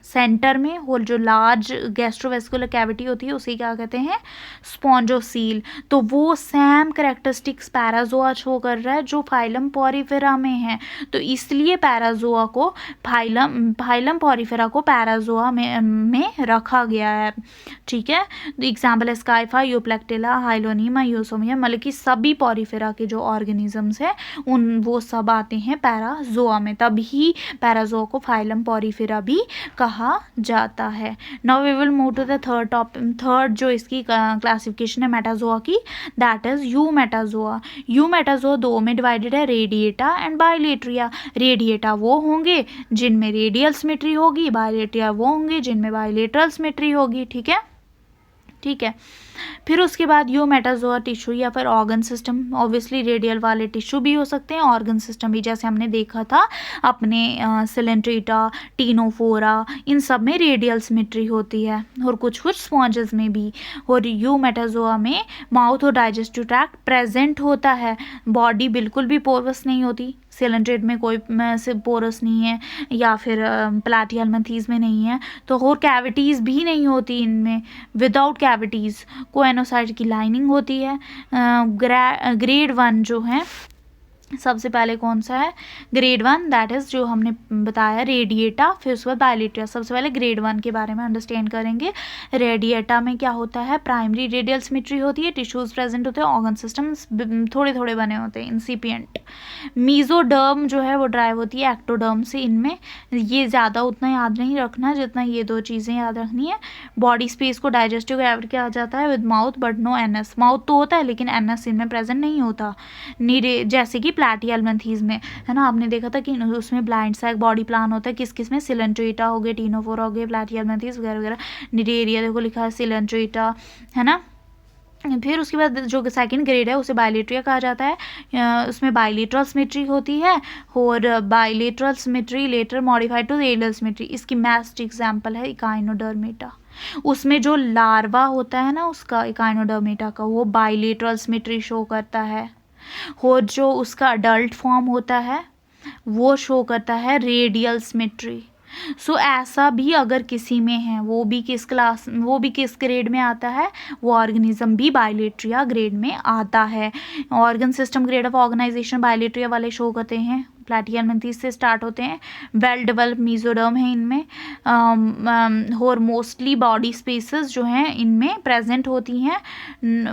सेंटर में और जो लार्ज गैस्ट्रोवेस्कुलर कैविटी होती है उसे क्या कहते हैं, स्पॉन्जोसील। तो वो सेम कैरेक्टरिस्टिक्स पैराजोआ शो कर रहा है जो फाइलम पॉरीफेरा में है, तो इसलिए पैराजोआ को फाइलम पॉरीफेरा को पैराजोआ में रखा गया है, ठीक है। एग्जाम्पल है स्काइफा, यूप्लेक्टिला, हाइलोनीमा, यूसोमिया, मतलब कि सभी पॉरीफेरा के जो ऑर्गेनिजम्स हैं वो सब आते हैं पैराजोआ में, तभी पैराजोआ को फाइलम पॉरीफेरा भी कहा जाता है। Now we will move to the third जो इसकी क्लासिफिकेशन है मेटाजोआ की, दैट इज यूमेटाजोआ। यूमेटाजोआ दो में डिवाइडेड है, रेडिएटा एंड बाइलेट्रिया। रेडिएटा वो होंगे जिनमें रेडियल सिमेट्री होगी, बाइलेट्रिया वो होंगे जिनमें बाइलेटरल सिमेट्री होगी, ठीक है, ठीक है। फिर उसके बाद यूमेटाजोआ टिश्यू या फिर ऑर्गन सिस्टम, ऑब्वियसली रेडियल वाले टिश्यू भी हो सकते हैं, ऑर्गन सिस्टम भी, जैसे हमने देखा था अपने सिलेंट्रेटा, टीनोफोरा, इन सब में रेडियल सिमेट्री होती है, और कुछ स्पॉन्जेस में भी। और यूमेटाजोआ में माउथ और डाइजेस्टिव ट्रैक्ट प्रेजेंट होता है, बॉडी बिल्कुल भी पोरस नहीं होती, सिलेंट्रेट में कोई पोरस नहीं है, या फिर प्लैटिहेल्मिन्थेस में नहीं है, तो और कैविटीज़ भी नहीं होती इनमें, विदाउट कैविटीज़ कोएनोसाइट की लाइनिंग होती है। ग्रेड 1 जो है, सबसे पहले कौन सा है, ग्रेड 1, दैट इज़ जो हमने बताया रेडिएटा, फिर उसके बाद बाइलेट्रिया। सबसे पहले ग्रेड 1 के बारे में अंडरस्टैंड करेंगे। रेडिएटा में क्या होता है, प्राइमरी रेडियल सिमेट्री होती है, टिश्यूज प्रेजेंट होते हैं, ऑर्गन सिस्टम्स थोड़े थोड़े बने होते हैं, इंसिपिएंट। मीजोडर्म जो है वो ड्राइव होती है एक्टोडर्म से, इनमें ये ज़्यादा उतना याद नहीं रखना जितना ये दो चीज़ें याद रखनी है। बॉडी स्पेस को डाइजेस्टिव कैविटी कहा जाता है with mouth but no anus, mouth तो होता है लेकिन एनएस इनमें प्रेजेंट नहीं होता, जैसे कि प्लैटिहेल्मिन्थेस में है ना, आपने देखा था कि उसमें ब्लाइंड सैक बॉडी प्लान होता है, किस किस में, सिलेंट्रेटा हो गए, टीनोफोरा हो गए, प्लैटिहेल्मिन्थेस वगैरह वगैरह। निडेरिया देखो लिखा है सिलेंट्रेटा, है ना। फिर उसके बाद जो सेकंड ग्रेड है उसे बाइलेट्रिया कहा जाता है, उसमें बाइलेटरल सिमेट्री होती है, और bilateral symmetry later modified to radial symmetry. इसकी बेस्ट एग्जांपल है इकाइनोडर्मेटा, उसमें जो लार्वा होता है ना उसका, इकाइनोडर्मेटा का, वो बाइलेटरल सिमेट्री शो करता है, और जो उसका अडल्ट फॉर्म होता है वो शो करता है रेडियल सिमेट्री। सो ऐसा भी अगर किसी में है, वो भी किस ग्रेड में आता है, वो ऑर्गेनिज्म भी बाइलेट्रिया ग्रेड में आता है। Organ system grade of organisation bilateria वाले शो करते हैं, प्लैटिहेल्मिन्थेस से स्टार्ट होते हैं, वेल डेवलप्ड मीजोडर्म है इनमें, और मोस्टली बॉडी स्पेसेस जो हैं इनमें प्रेजेंट होती हैं,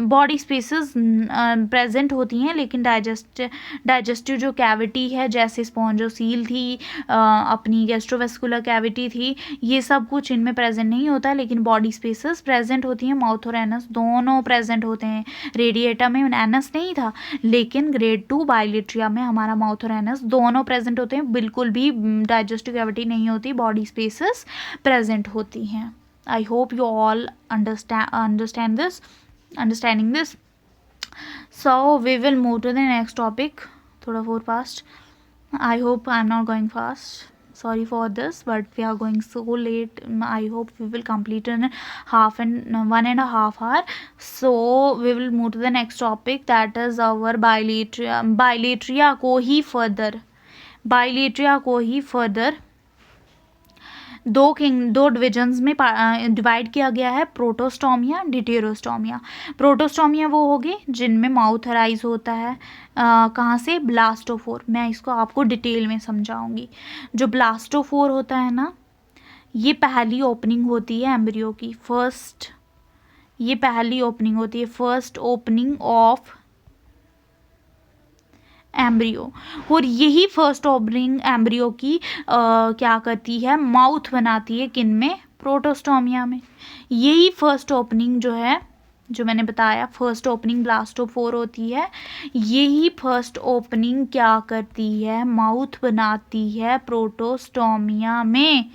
बॉडी स्पेसेस प्रेजेंट होती हैं, लेकिन डाइजेस्टिव जो कैविटी है जैसे स्पॉन्जोसील थी, अपनी गैस्ट्रोवेस्कुलर कैविटी थी, ये सब कुछ इनमें प्रेजेंट नहीं होता, लेकिन बॉडी स्पेसेस प्रेजेंट होती हैं, माउथ और एनस दोनों प्रेजेंट होते हैं। रेडिएटा में एनस नहीं था, लेकिन ग्रेड 2 बाइलेट्रिया में हमारा माउथ और एनस दोनों प्रेजेंट होते हैं, बिल्कुल भी डाइजेस्टिव कैविटी नहीं होती, बॉडी स्पेसेस प्रेजेंट होती हैं। I hope you all understanding this. So we will move to the next topic, थोड़ा for fast, I hope I am not going fast, sorry for this, but we are going so late. I hope we will complete in 1.5 hour. So we will move to the next topic, that is our bilateria. Bilateria को ही further दो divisions में divide किया गया है, Protostomia, डिटेरोस्टोमिया. Protostomia वो होगी जिनमें mouth arise होता है कहाँ से, ब्लास्टोफोर. मैं इसको आपको डिटेल में समझाऊंगी. जो ब्लास्टोफोर होता है ना, ये पहली ओपनिंग होती है एम्ब्रियो की, फर्स्ट ओपनिंग ऑफ एम्ब्रियो. और यही फर्स्ट ओपनिंग एम्ब्रियो की क्या करती है, माउथ बनाती है. किन में, प्रोटोस्टोमिया में. यही फर्स्ट ओपनिंग जो है, जो मैंने बताया फर्स्ट ओपनिंग ब्लास्टोफोर होती है, यही फर्स्ट ओपनिंग क्या करती है, माउथ बनाती है प्रोटोस्टोमिया में.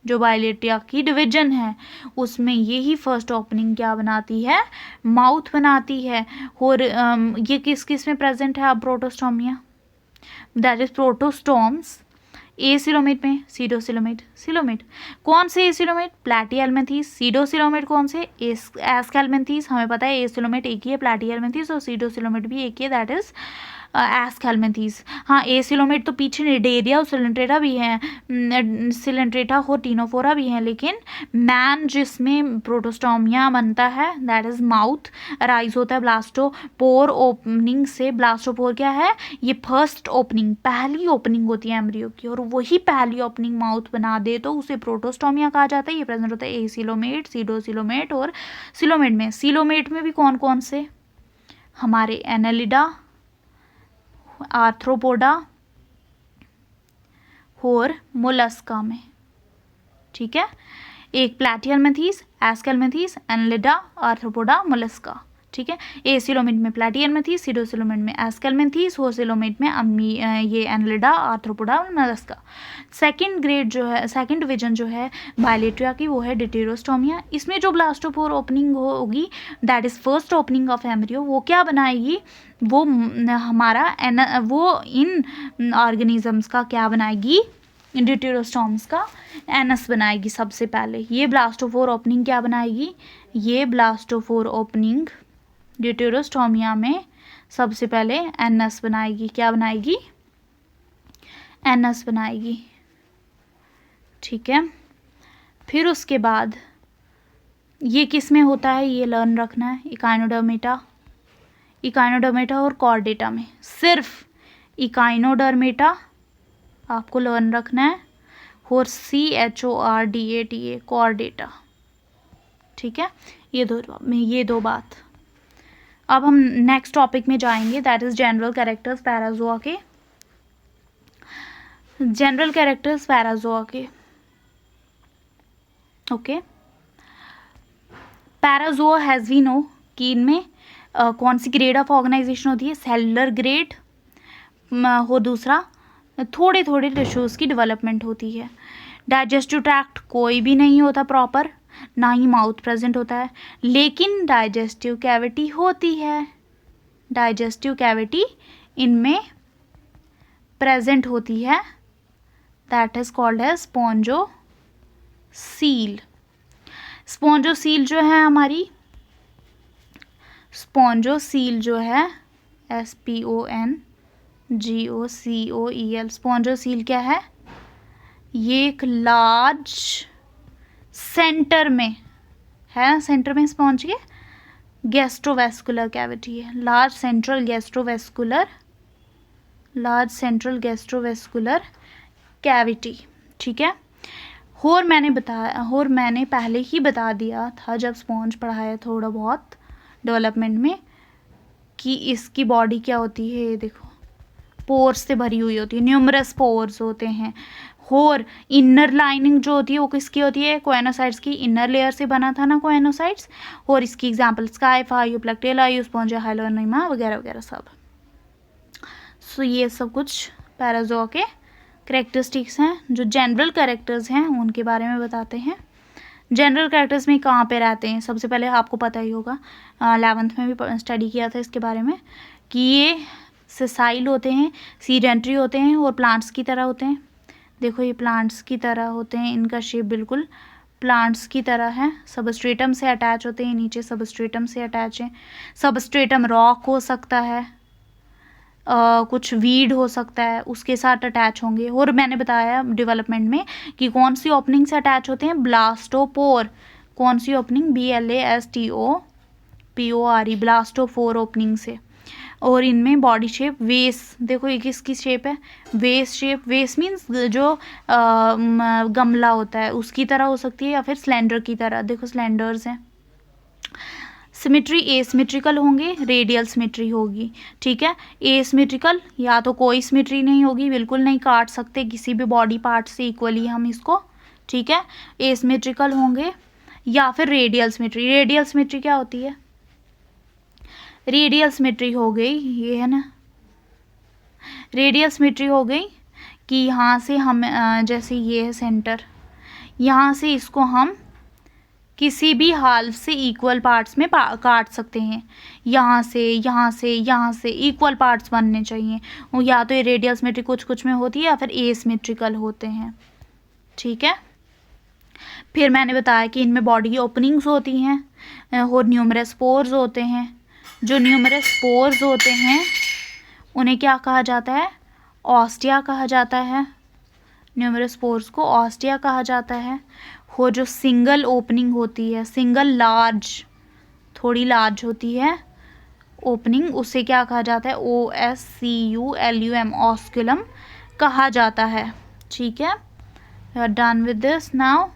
जो बायलेट्रिया की डिवीजन है उसमें यही फर्स्ट ओपनिंग क्या बनाती है, माउथ बनाती है. और ये किस किस में प्रेजेंट है अब Protostomia, that is protostomes. Acoelomate में, सीडोसिलोमेट. कौन से एसिलोमेट, प्लैटिहेल्मिन्थीस. सीडोसिलोमेट कौन से, एस्केल्मिन्थीस. हमें पता है एसिलोमेट एक ही है, प्लैटिहेल्मिन्थीस, और सीडोसिलोमेट भी एक ही है, दैट इज एस्केल्मिन्थीस. हाँ, एसिलोमेट तो पीछे निडेरिया और सिलेंट्रेटा भी है, सिलेंट्रेटा और टीनोफोरा भी है, लेकिन मैन जिसमें प्रोटोस्टोमिया बनता है दैट इज माउथ राइज होता है ब्लास्टोपोर ओपनिंग से. ब्लास्टोपोर क्या है, ये फर्स्ट ओपनिंग, पहली ओपनिंग होती है एम्ब्रियो की, और वही पहली ओपनिंग माउथ बना दे तो उसे प्रोटोस्टोमिया कहा जाता है. ये प्रेजेंट होता है एसिलोमेट, सीडोसिलोमेट और सिलोमेट में. सिलोमेट में भी कौन कौन से, हमारे एनालिडा, आर्थ्रोपोडा और मोलस्का में. ठीक है, एक प्लैटिहेल्मिन्थीस, एस्केल्मिन्थीस, एनालिडा, आर्थ्रोपोडा, मोलस्का. ठीक है, एसिलोमेट में प्लैटिहेल्मिन्थीस, सीडोसिलोमेट में एस्केल्मिन्थीस, होसिलोमेट में ये एनालिडा, आर्थ्रोपोडा और मोलस्का. सेकंड डिवीजन जो है बायलेट्रिया की, वो है डिटेरोस्टोमिया. इसमें जो ब्लास्टोपोर ओपनिंग होगी that is first opening of embryo, वो क्या बनाएगी, वो हमारा वो इन ऑर्गेनिजम्स का क्या बनाएगी, डिटेरोस्टोम्स का एनस बनाएगी सबसे पहले. ये ब्लास्टोफोर ओपनिंग क्या बनाएगी, ये ब्लास्टोफोर ओपनिंग डिटेरोस्टोमिया में सबसे पहले एनस बनाएगी. क्या बनाएगी, एनस बनाएगी. ठीक है, फिर उसके बाद ये किस में होता है, ये लर्न रखना है, इकाइनोडर्मेटा और कॉर्डेटा में. सिर्फ इकाइनोडर्मेटा आपको लर्न रखना है, और CHORDATA कॉर्डेटा. ठीक है, ये दो बात. अब हम नेक्स्ट टॉपिक में जाएंगे, that is general characters Parazoa के. Okay, Parazoa has we know कि इनमें कौन सी ग्रेड ऑफ ऑर्गेनाइजेशन होती है, सेलुलर ग्रेड, और दूसरा थोड़े थोड़े टिश्यूज़ की डेवलपमेंट होती है. डाइजेस्टिव ट्रैक्ट कोई भी नहीं होता प्रॉपर, ना ही माउथ प्रेजेंट होता है, लेकिन डाइजेस्टिव कैविटी होती है. डाइजेस्टिव कैविटी इनमें प्रेजेंट होती है, that is called as spongocoel. Spongocoel जो है हमारी, स्पॉन्जोसील जो है SPONGOCOEL, स्पॉन्जोसील क्या है, ये एक लार्ज सेंटर में है, सेंटर में स्पॉन्ज के गैस्ट्रोवेस्कुलर कैविटी है, लार्ज सेंट्रल गैस्ट्रोवेस्कुलर कैविटी. ठीक है, और मैंने पहले ही बता दिया था जब स्पॉन्ज पढ़ाया थोड़ा बहुत डेवलपमेंट में, कि इसकी बॉडी क्या होती है, ये देखो पोर्स से भरी हुई होती है, न्यूमरस पोर्स होते हैं. और इनर लाइनिंग जो होती है वो किसकी होती है, कोएनोसाइट्स की. इनर लेयर से बना था ना कोएनोसाइट्स, और इसकी एग्जांपल स्काइफा, यूप्लेक्टेला, यूस्पोंजिया, हाइलोनिमा वगैरह वगैरह सब. सो ये सब कुछ पैराजोआ के कैरेक्टरिस्टिक्स हैं. जो जनरल कैरेक्टर्स हैं उनके बारे में बताते हैं. जनरल कैरेक्टर्स में कहाँ पे रहते हैं, सबसे पहले आपको पता ही होगा, 11th में भी स्टडी किया था इसके बारे में, कि ये सेसाइल होते हैं, सीडेंट्री होते हैं और प्लांट्स की तरह होते हैं. देखो ये प्लांट्स की तरह होते हैं, इनका शेप बिल्कुल प्लांट्स की तरह है। सबस्ट्रेटम से अटैच होते हैं, नीचे सबस्ट्रेटम से अटैच है। सबस्ट्रेटम रॉक हो सकता है, कुछ वीड हो सकता है, उसके साथ अटैच होंगे। और मैंने बताया डेवलपमेंट में कि कौन सी ओपनिंग से अटैच होते हैं, ब्लास्टोपोर। कौन सी ओपनिंग, BLASTOPORE, ब्लास्टोपोर ओपनिंग से। और इनमें बॉडी शेप वेस, देखो ये किसकी शेप है, वेस शेप। वेस मीन्स जो गमला होता है उसकी तरह हो सकती है, या फिर सिलेंडर की तरह, देखो सिलेंडर्स हैं। सिमेट्री एसिमेट्रिकल होंगे, रेडियल सिमेट्री होगी, ठीक है। एसिमेट्रिकल या तो कोई सिमेट्री नहीं होगी, बिल्कुल नहीं काट सकते किसी भी बॉडी पार्ट से इक्वली हम इसको, ठीक है। एसिमेट्रिकल होंगे या फिर रेडियल सिमेट्री। रेडियल सिमेट्री क्या होती है, रेडियल सिमेट्री हो गई, ये है ना, रेडियल सिमेट्री हो गई कि यहाँ से हम जैसे ये है सेंटर, यहाँ से इसको हम किसी भी हाल से इक्वल पार्ट्स में काट सकते हैं। यहाँ से यहाँ से यहाँ से इक्वल पार्ट्स बनने चाहिए। या तो ये रेडियल सिमेट्री कुछ कुछ में होती है या फिर एसिमेट्रिकल होते हैं, ठीक है। फिर मैंने बताया कि इनमें बॉडी ओपनिंग्स होती हैं और न्यूमरस पोर्स होते हैं। जो न्यूमरस पोर्स होते हैं उन्हें क्या कहा जाता है, ऑस्टिया कहा जाता है। न्यूमरस पोर्स को ऑस्टिया कहा जाता है। वो जो सिंगल ओपनिंग होती है, सिंगल लार्ज, थोड़ी लार्ज होती है ओपनिंग, उसे क्या कहा जाता है, OSCULUM, ऑस्कुलम कहा जाता है, ठीक है। We are done with this now.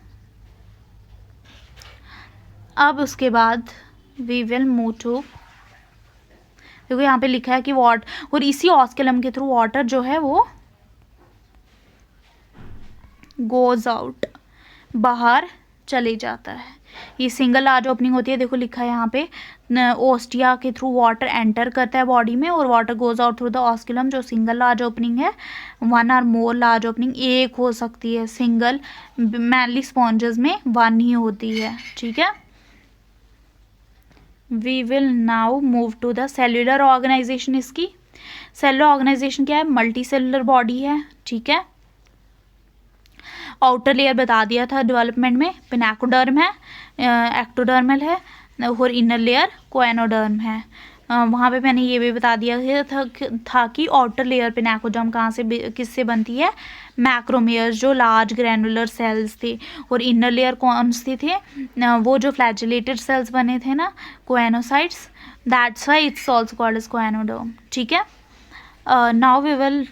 अब उसके बाद वी विल मूव टू, देखो यहाँ पे लिखा है कि और इसी ऑस्कुलम के थ्रू वाटर जो है वो गोज आउट, बाहर चले जाता है। ये सिंगल लार्ज ओपनिंग होती है, देखो लिखा है यहाँ पे, ओस्टिया के थ्रू वाटर एंटर करता है बॉडी में और water goes out through the osculum. जो सिंगल लार्ज ओपनिंग है, one or more large opening एक हो सकती है, सिंगल मैनली स्पॉन्जेस में वन ही होती है, ठीक है। We will now move to the cellular organisation. इसकी सेलुलर ऑर्गेनाइजेशन क्या है, मल्टी सेलुलर बॉडी है, ठीक है। आउटर लेयर बता दिया था डेवलपमेंट में, पिनाकोडर्म है, एक्टोडर्मल है, और इनर लेयर कोएनोडर्म है। वहाँ पे मैंने ये भी बता दिया था कि आउटर लेयर पिनाकोडर्म कहाँ से किससे बनती है, मैक्रोमेयर्स, जो लार्ज ग्रैनुलर सेल्स थे। और इनर लेयर कौन से थे, वो जो फ्लैजेलेटेड सेल्स बने थे ना, choanocytes, that's why it's also called as choanoderm, ठीक है। Now we will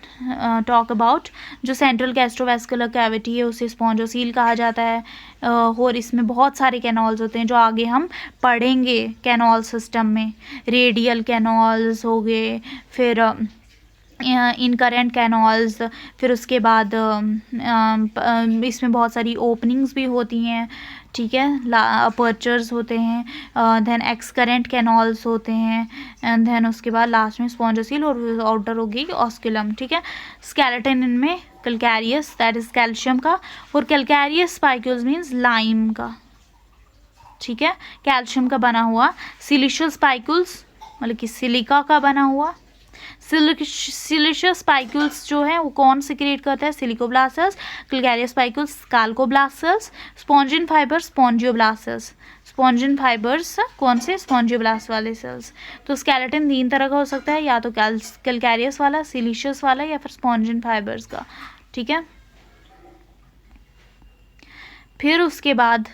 talk about जो सेंट्रल गैस्ट्रोवैस्कुलर कैविटी है उसे स्पॉन्जोसील कहा जाता है। और इसमें बहुत सारे कैनॉल्स होते हैं जो आगे हम पढ़ेंगे कैनॉल सिस्टम में। रेडियल कैनॉल्स हो गए, फिर इनकरेंट कैनॉल्स, फिर उसके बाद इसमें बहुत सारी ओपनिंग्स भी होती हैं, ठीक है, अपर्चर्स होते हैं, देन एक्सकरेंट कैनॉल्स होते हैं, एंड देन उसके बाद लास्ट में स्पॉन्जोसील और आउटर होगी ऑस्कुलम, ठीक है। स्केलेटन इनमें कैलकैरियस, दैट इज कैल्शियम का, और कैलकैरियस स्पाइक्यूल्स मीन्स लाइम का, ठीक है, कैल्शियम का बना हुआ। सिलिशियस स्पाइक्यूल्स मतलब कि सिलिका का बना हुआ। सिलिशियस स्पाइक्यूल्स जो है वो कौन सिक्रिएट करता है, silicoblast cells. Calcareous spicules calcoblast cells. Spongin fibres spongioblast cells. Spongin fibres कौन से, स्पॉन्जियोब्लास्ट वाले सेल्स। तो स्केलेटन तीन तरह का हो सकता है, या तो कैलकैरियस वाला, सिलिशियस वाला, या फिर स्पॉन्जिन फाइबर्स का, ठीक है। फिर उसके बाद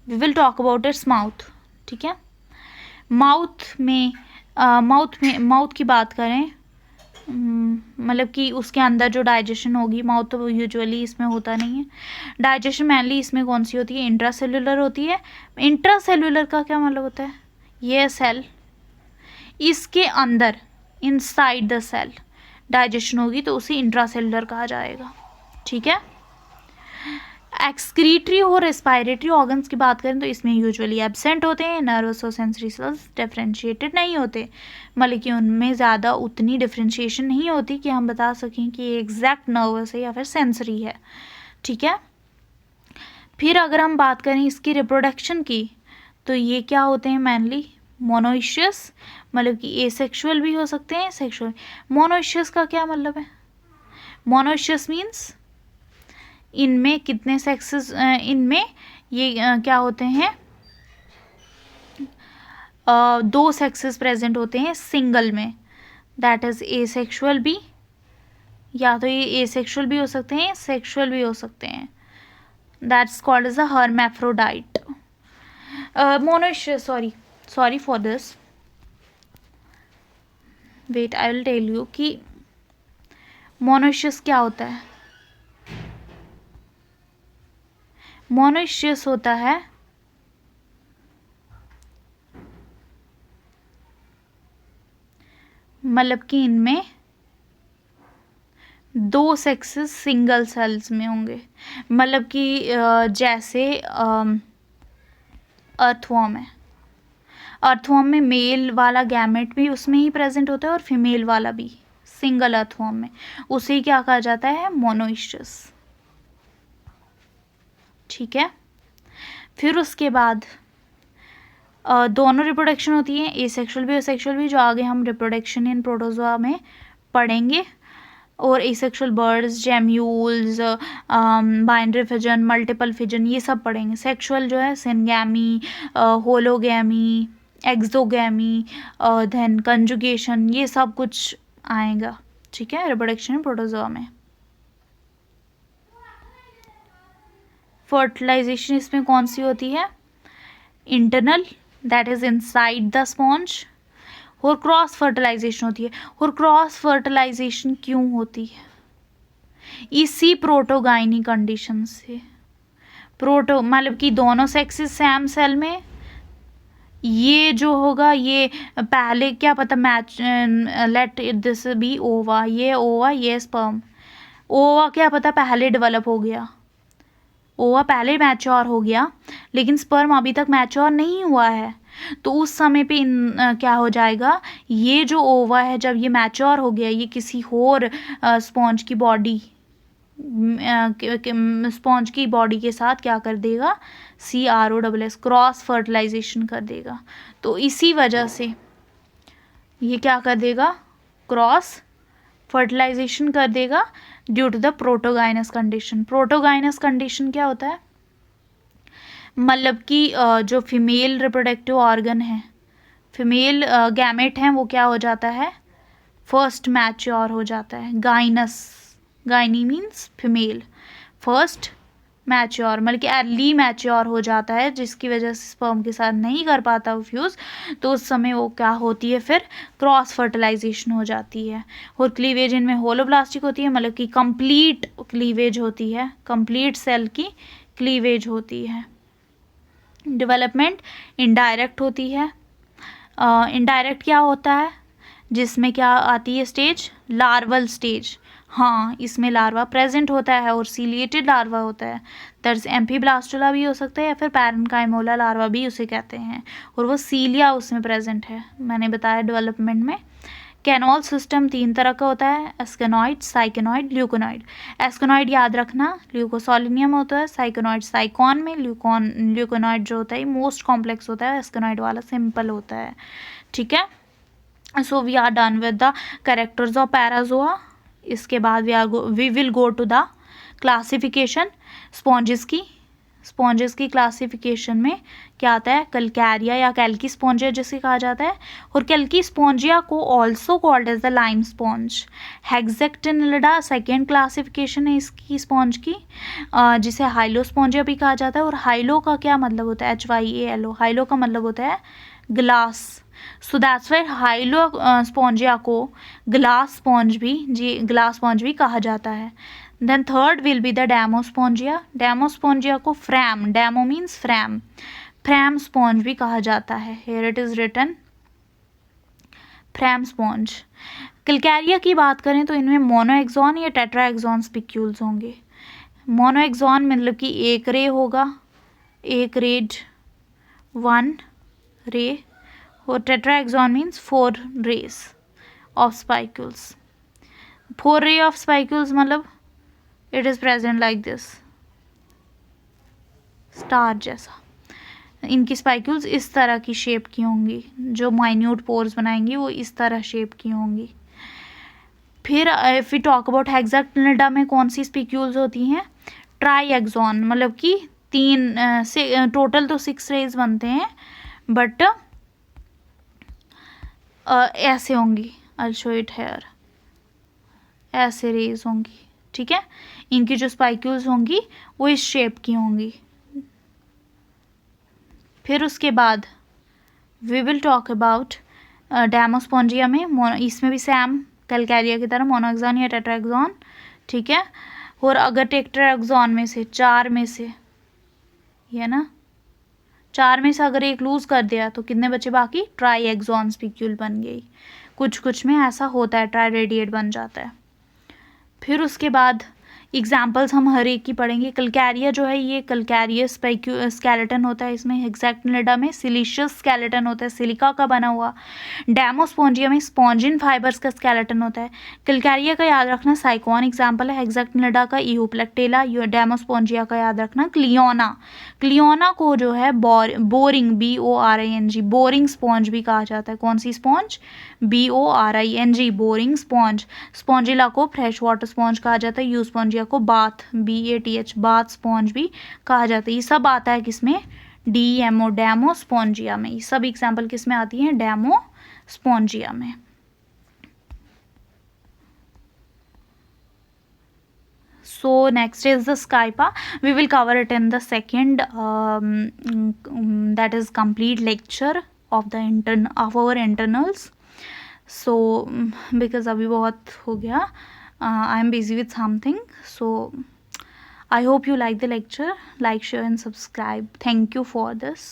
we will talk about its mouth, ठीक है। माउथ की बात करें, मतलब कि उसके अंदर जो डाइजेशन होगी, माउथ तो यूजुअली इसमें होता नहीं है। डाइजेशन मैनली इसमें कौन सी होती है, इंट्रासेल्युलर होती है। इंट्रासेल्युलर का क्या मतलब होता है, ये सेल, इसके अंदर इनसाइड द सेल डाइजेशन होगी तो उसे इंट्रासेल्युलर कहा जाएगा, ठीक है। एक्सक्रीटरी और रेस्पायरेटरी ऑर्गन्स की बात करें तो इसमें यूजुअली एब्सेंट होते हैं। नर्वस और सेंसरी सेल्स डिफरेंशिएटेड नहीं होते, मतलब कि उनमें ज़्यादा उतनी डिफरेंशिएशन नहीं होती कि हम बता सकें कि ये एग्जैक्ट नर्वस है या फिर सेंसरी है, ठीक है। फिर अगर हम बात करें इसकी रिप्रोडक्शन की तो ये क्या होते हैं, मैनली मोनोइशियस, मतलब कि एसेक्सुअल भी हो सकते हैं, सेक्सुअल। मोनोइशियस का क्या मतलब है, मोनोइशियस मीन्स इनमें कितने सेक्सेस, इनमें ये क्या होते हैं, 2 सेक्सेस प्रेजेंट होते हैं सिंगल में, दैट इज एसेक्सुअल बी, या तो ये एसेक्सुअल भी हो सकते हैं, सेक्सुअल भी हो सकते हैं, that's called as a hermaphrodite. Monoecious, sorry for this, wait I will tell you कि मोनोइशियस क्या होता है। मोनोइशियस होता है मतलब कि इनमें 2 सेक्सेस सिंगल सेल्स में होंगे, मतलब कि जैसे अर्थवॉर्म है, अर्थवॉर्म में मेल वाला गैमेट भी उसमें ही प्रेजेंट होता है और फीमेल वाला भी, सिंगल अर्थवॉर्म में, उसे क्या कहा जाता है, मोनोइशियस। ठीक है, फिर उसके बाद दोनों रिप्रोडक्शन होती है, एसेक्सुअल भी और सेक्सुअल भी, जो आगे हम रिप्रोडक्शन इन प्रोटोजोआ में पढ़ेंगे। और asexual buds, gemmules, binary fission, multiple fission, ये सब पढ़ेंगे। सेक्सुअल जो है syngamy, hologamy, exogamy, then conjugation, ये सब कुछ आएगा। ठीक है, रिप्रोडक्शन इन प्रोटोजोआ में। फर्टिलाइजेशन इसमें कौन सी होती है, internal, that is inside the sponge, और क्रॉस फर्टिलाइजेशन होती है। और क्रॉस फर्टिलाइजेशन क्यों होती है, इसी प्रोटोगाइनी कंडीशन से, प्रोटो मतलब कि दोनों सेक्सेस सेम सेल में, ये जो होगा ये पहले क्या पता मैच, लेट दिस बी ओवा, ये ओवा ये स्पर्म, ओवा क्या पता पहले डेवलप हो गया, ओवा पहले मैच्योर हो गया, लेकिन स्पर्म अभी तक मैच्योर नहीं हुआ है, तो उस समय पे क्या हो जाएगा, ये जो ओवा है जब ये मैच्योर हो गया, ये किसी और स्पॉन्ज की बॉडी, स्पॉन्ज की बॉडी के साथ क्या कर देगा, CROSS, क्रॉस फर्टिलाइजेशन कर देगा। तो इसी वजह से ये क्या कर देगा, क्रॉस फर्टिलाइजेशन कर देगा due to the protogynous condition. Protogynous condition क्या होता है, मतलब कि जो फीमेल रिप्रोडक्टिव ऑर्गन है, फीमेल गैमेट हैं, वो क्या हो जाता है, फर्स्ट मैच्योर हो जाता है, gynous, gyne means female, first mature मतलब कि अर्ली मैच्योर हो जाता है, जिसकी वजह से स्पर्म के साथ नहीं कर पाता वो फ्यूज़, तो उस समय वो क्या होती है, फिर क्रॉस फर्टिलाइजेशन हो जाती है। और क्लीवेज इनमें होलोब्लास्टिक होती है, मतलब कि कंप्लीट क्लीवेज होती है, कंप्लीट सेल की क्लीवेज होती है। डेवलपमेंट इनडायरेक्ट होती है। इनडायरेक्ट क्या होता है, जिसमें क्या आती है स्टेज, लार्वल स्टेज, हाँ इसमें लार्वा प्रेजेंट होता है और सीलिएटेड लार्वा होता है, दर्ज एम्फीब्लास्टुला भी हो सकता है या फिर पैरेन्काइमोला लार्वा भी उसे कहते हैं, और वो सीलिया उसमें प्रेजेंट है, मैंने बताया डेवलपमेंट में। कैनॉल सिस्टम 3 तरह का होता है, एस्केनॉइड, साइकेनॉइड, ल्यूकोनॉइड। एस्केनॉइड याद रखना ल्यूकोसोलिनियम होता है, साइकेनॉइड साइकॉन में, ल्यूकोनॉइड जो होता है मोस्ट कॉम्प्लेक्स होता है, एस्केनॉइड वाला सिंपल होता है। ठीक है, so we are done with the characters of parazoa. इसके बाद we will go to the classification sponges की क्लासिफिकेशन में क्या आता है, कलकैरिया या कैल्की स्पॉन्जिया जिसे कहा जाता है, और कैल्की स्पॉन्जिया को also called as the lime sponge. Hexactinellida second classification है इसकी स्पॉन्ज की, जिसे हाइलो स्पॉन्जिया भी कहा जाता है। और हाइलो का क्या मतलब होता है, HYALO, हाइलो का मतलब होता है glass, so that's why Hyalospongiae को ग्लास स्पॉन्ज भी कहा जाता है। Then third will be the Demospongiae. Demospongiae को frame, demo means frame sponge भी कहा जाता है। Here it is written frame sponge. Calcarea की बात करें तो इनमें मोनोएक्सॉन या टेट्राएक्सॉन स्पिक्यूल्स होंगे। मोनोएक्सॉन मतलब कि एक रे होगा, एक रेड, 1 रे, और tetraxon means 4 rays of spicules. 4 ray of spicules मतलब it is present like this, star जैसा। इनकी स्पाइक्यूल्स इस तरह की शेप की होंगी, जो माइन्यूट पोर्स बनाएंगी वो इस तरह शेप की होंगी। फिर इफ वी टॉक अबाउट हेक्सेक्टिनिलिडा में कौन सी स्पिक्यूल्स होती हैं, ट्राईएक्सॉन मतलब कि 3 से टोटल तो 6 रेज बनते हैं, बट ऐसे होंगी, आई शो इट हेयर, ऐसे रेज होंगी, ठीक है। इनकी जो स्पाइक्यूल्स होंगी वो इस शेप की होंगी। फिर उसके बाद वी विल टॉक अबाउट डेमोस्पोंजिया में, इसमें भी सेम कैलकैरिया की तरह मोनोएक्सॉन या टेट्राएक्सॉन, ठीक है। और अगर टेट्राएक्सॉन में से 4 में से, ये ना 4 में से अगर एक लूज कर दिया तो कितने बचे बाकी, ट्राईएक्सॉन स्पिक्यूल बन गई। कुछ कुछ में ऐसा होता है, ट्राई रेडिएट बन जाता है। फिर उसके बाद एग्जाम्पल्स हम हर एक की पढ़ेंगे। कलकैरिया जो है ये कलकैरियस स्केलेटन होता है, इसमें हेक्सेक्टिनिडा में सिलिशियस स्केलेटन होता है, सिलिका का बना हुआ। डेमोस्पोंजिया में स्पॉन्जिन फाइबर्स का स्केलेटन होता है। कलकैरिया का याद रखना साइकोन एग्जाम्पल है, हेक्सेक्टिनिडा का ईओप्लेक्टेला, डेमोस्पोंजिया का याद रखना क्लियोना। क्लियोना को जो है बोरिंग BORING बोरिंग स्पॉन्ज भी कहा जाता है। कौन सी sponge, BORING boring sponge. Spongilla को फ्रेश वाटर स्पॉन्ज कहा जाता है, यूस्पॉन्जिया को बाथ BATH बाथ स्पॉन्ज भी कहा जाता है। ये सब आता है किसमें, DEMO डेमोस्पोंजिया में। ये सब एग्जाम्पल किस में आती हैं, डेमोस्पोंजिया में। So next is the Skypa. We will cover it in the second that is complete lecture of the our internals. So because अभी बहुत हो गया, I am busy with something. So I hope you like the lecture. Like, share and subscribe. Thank you for this.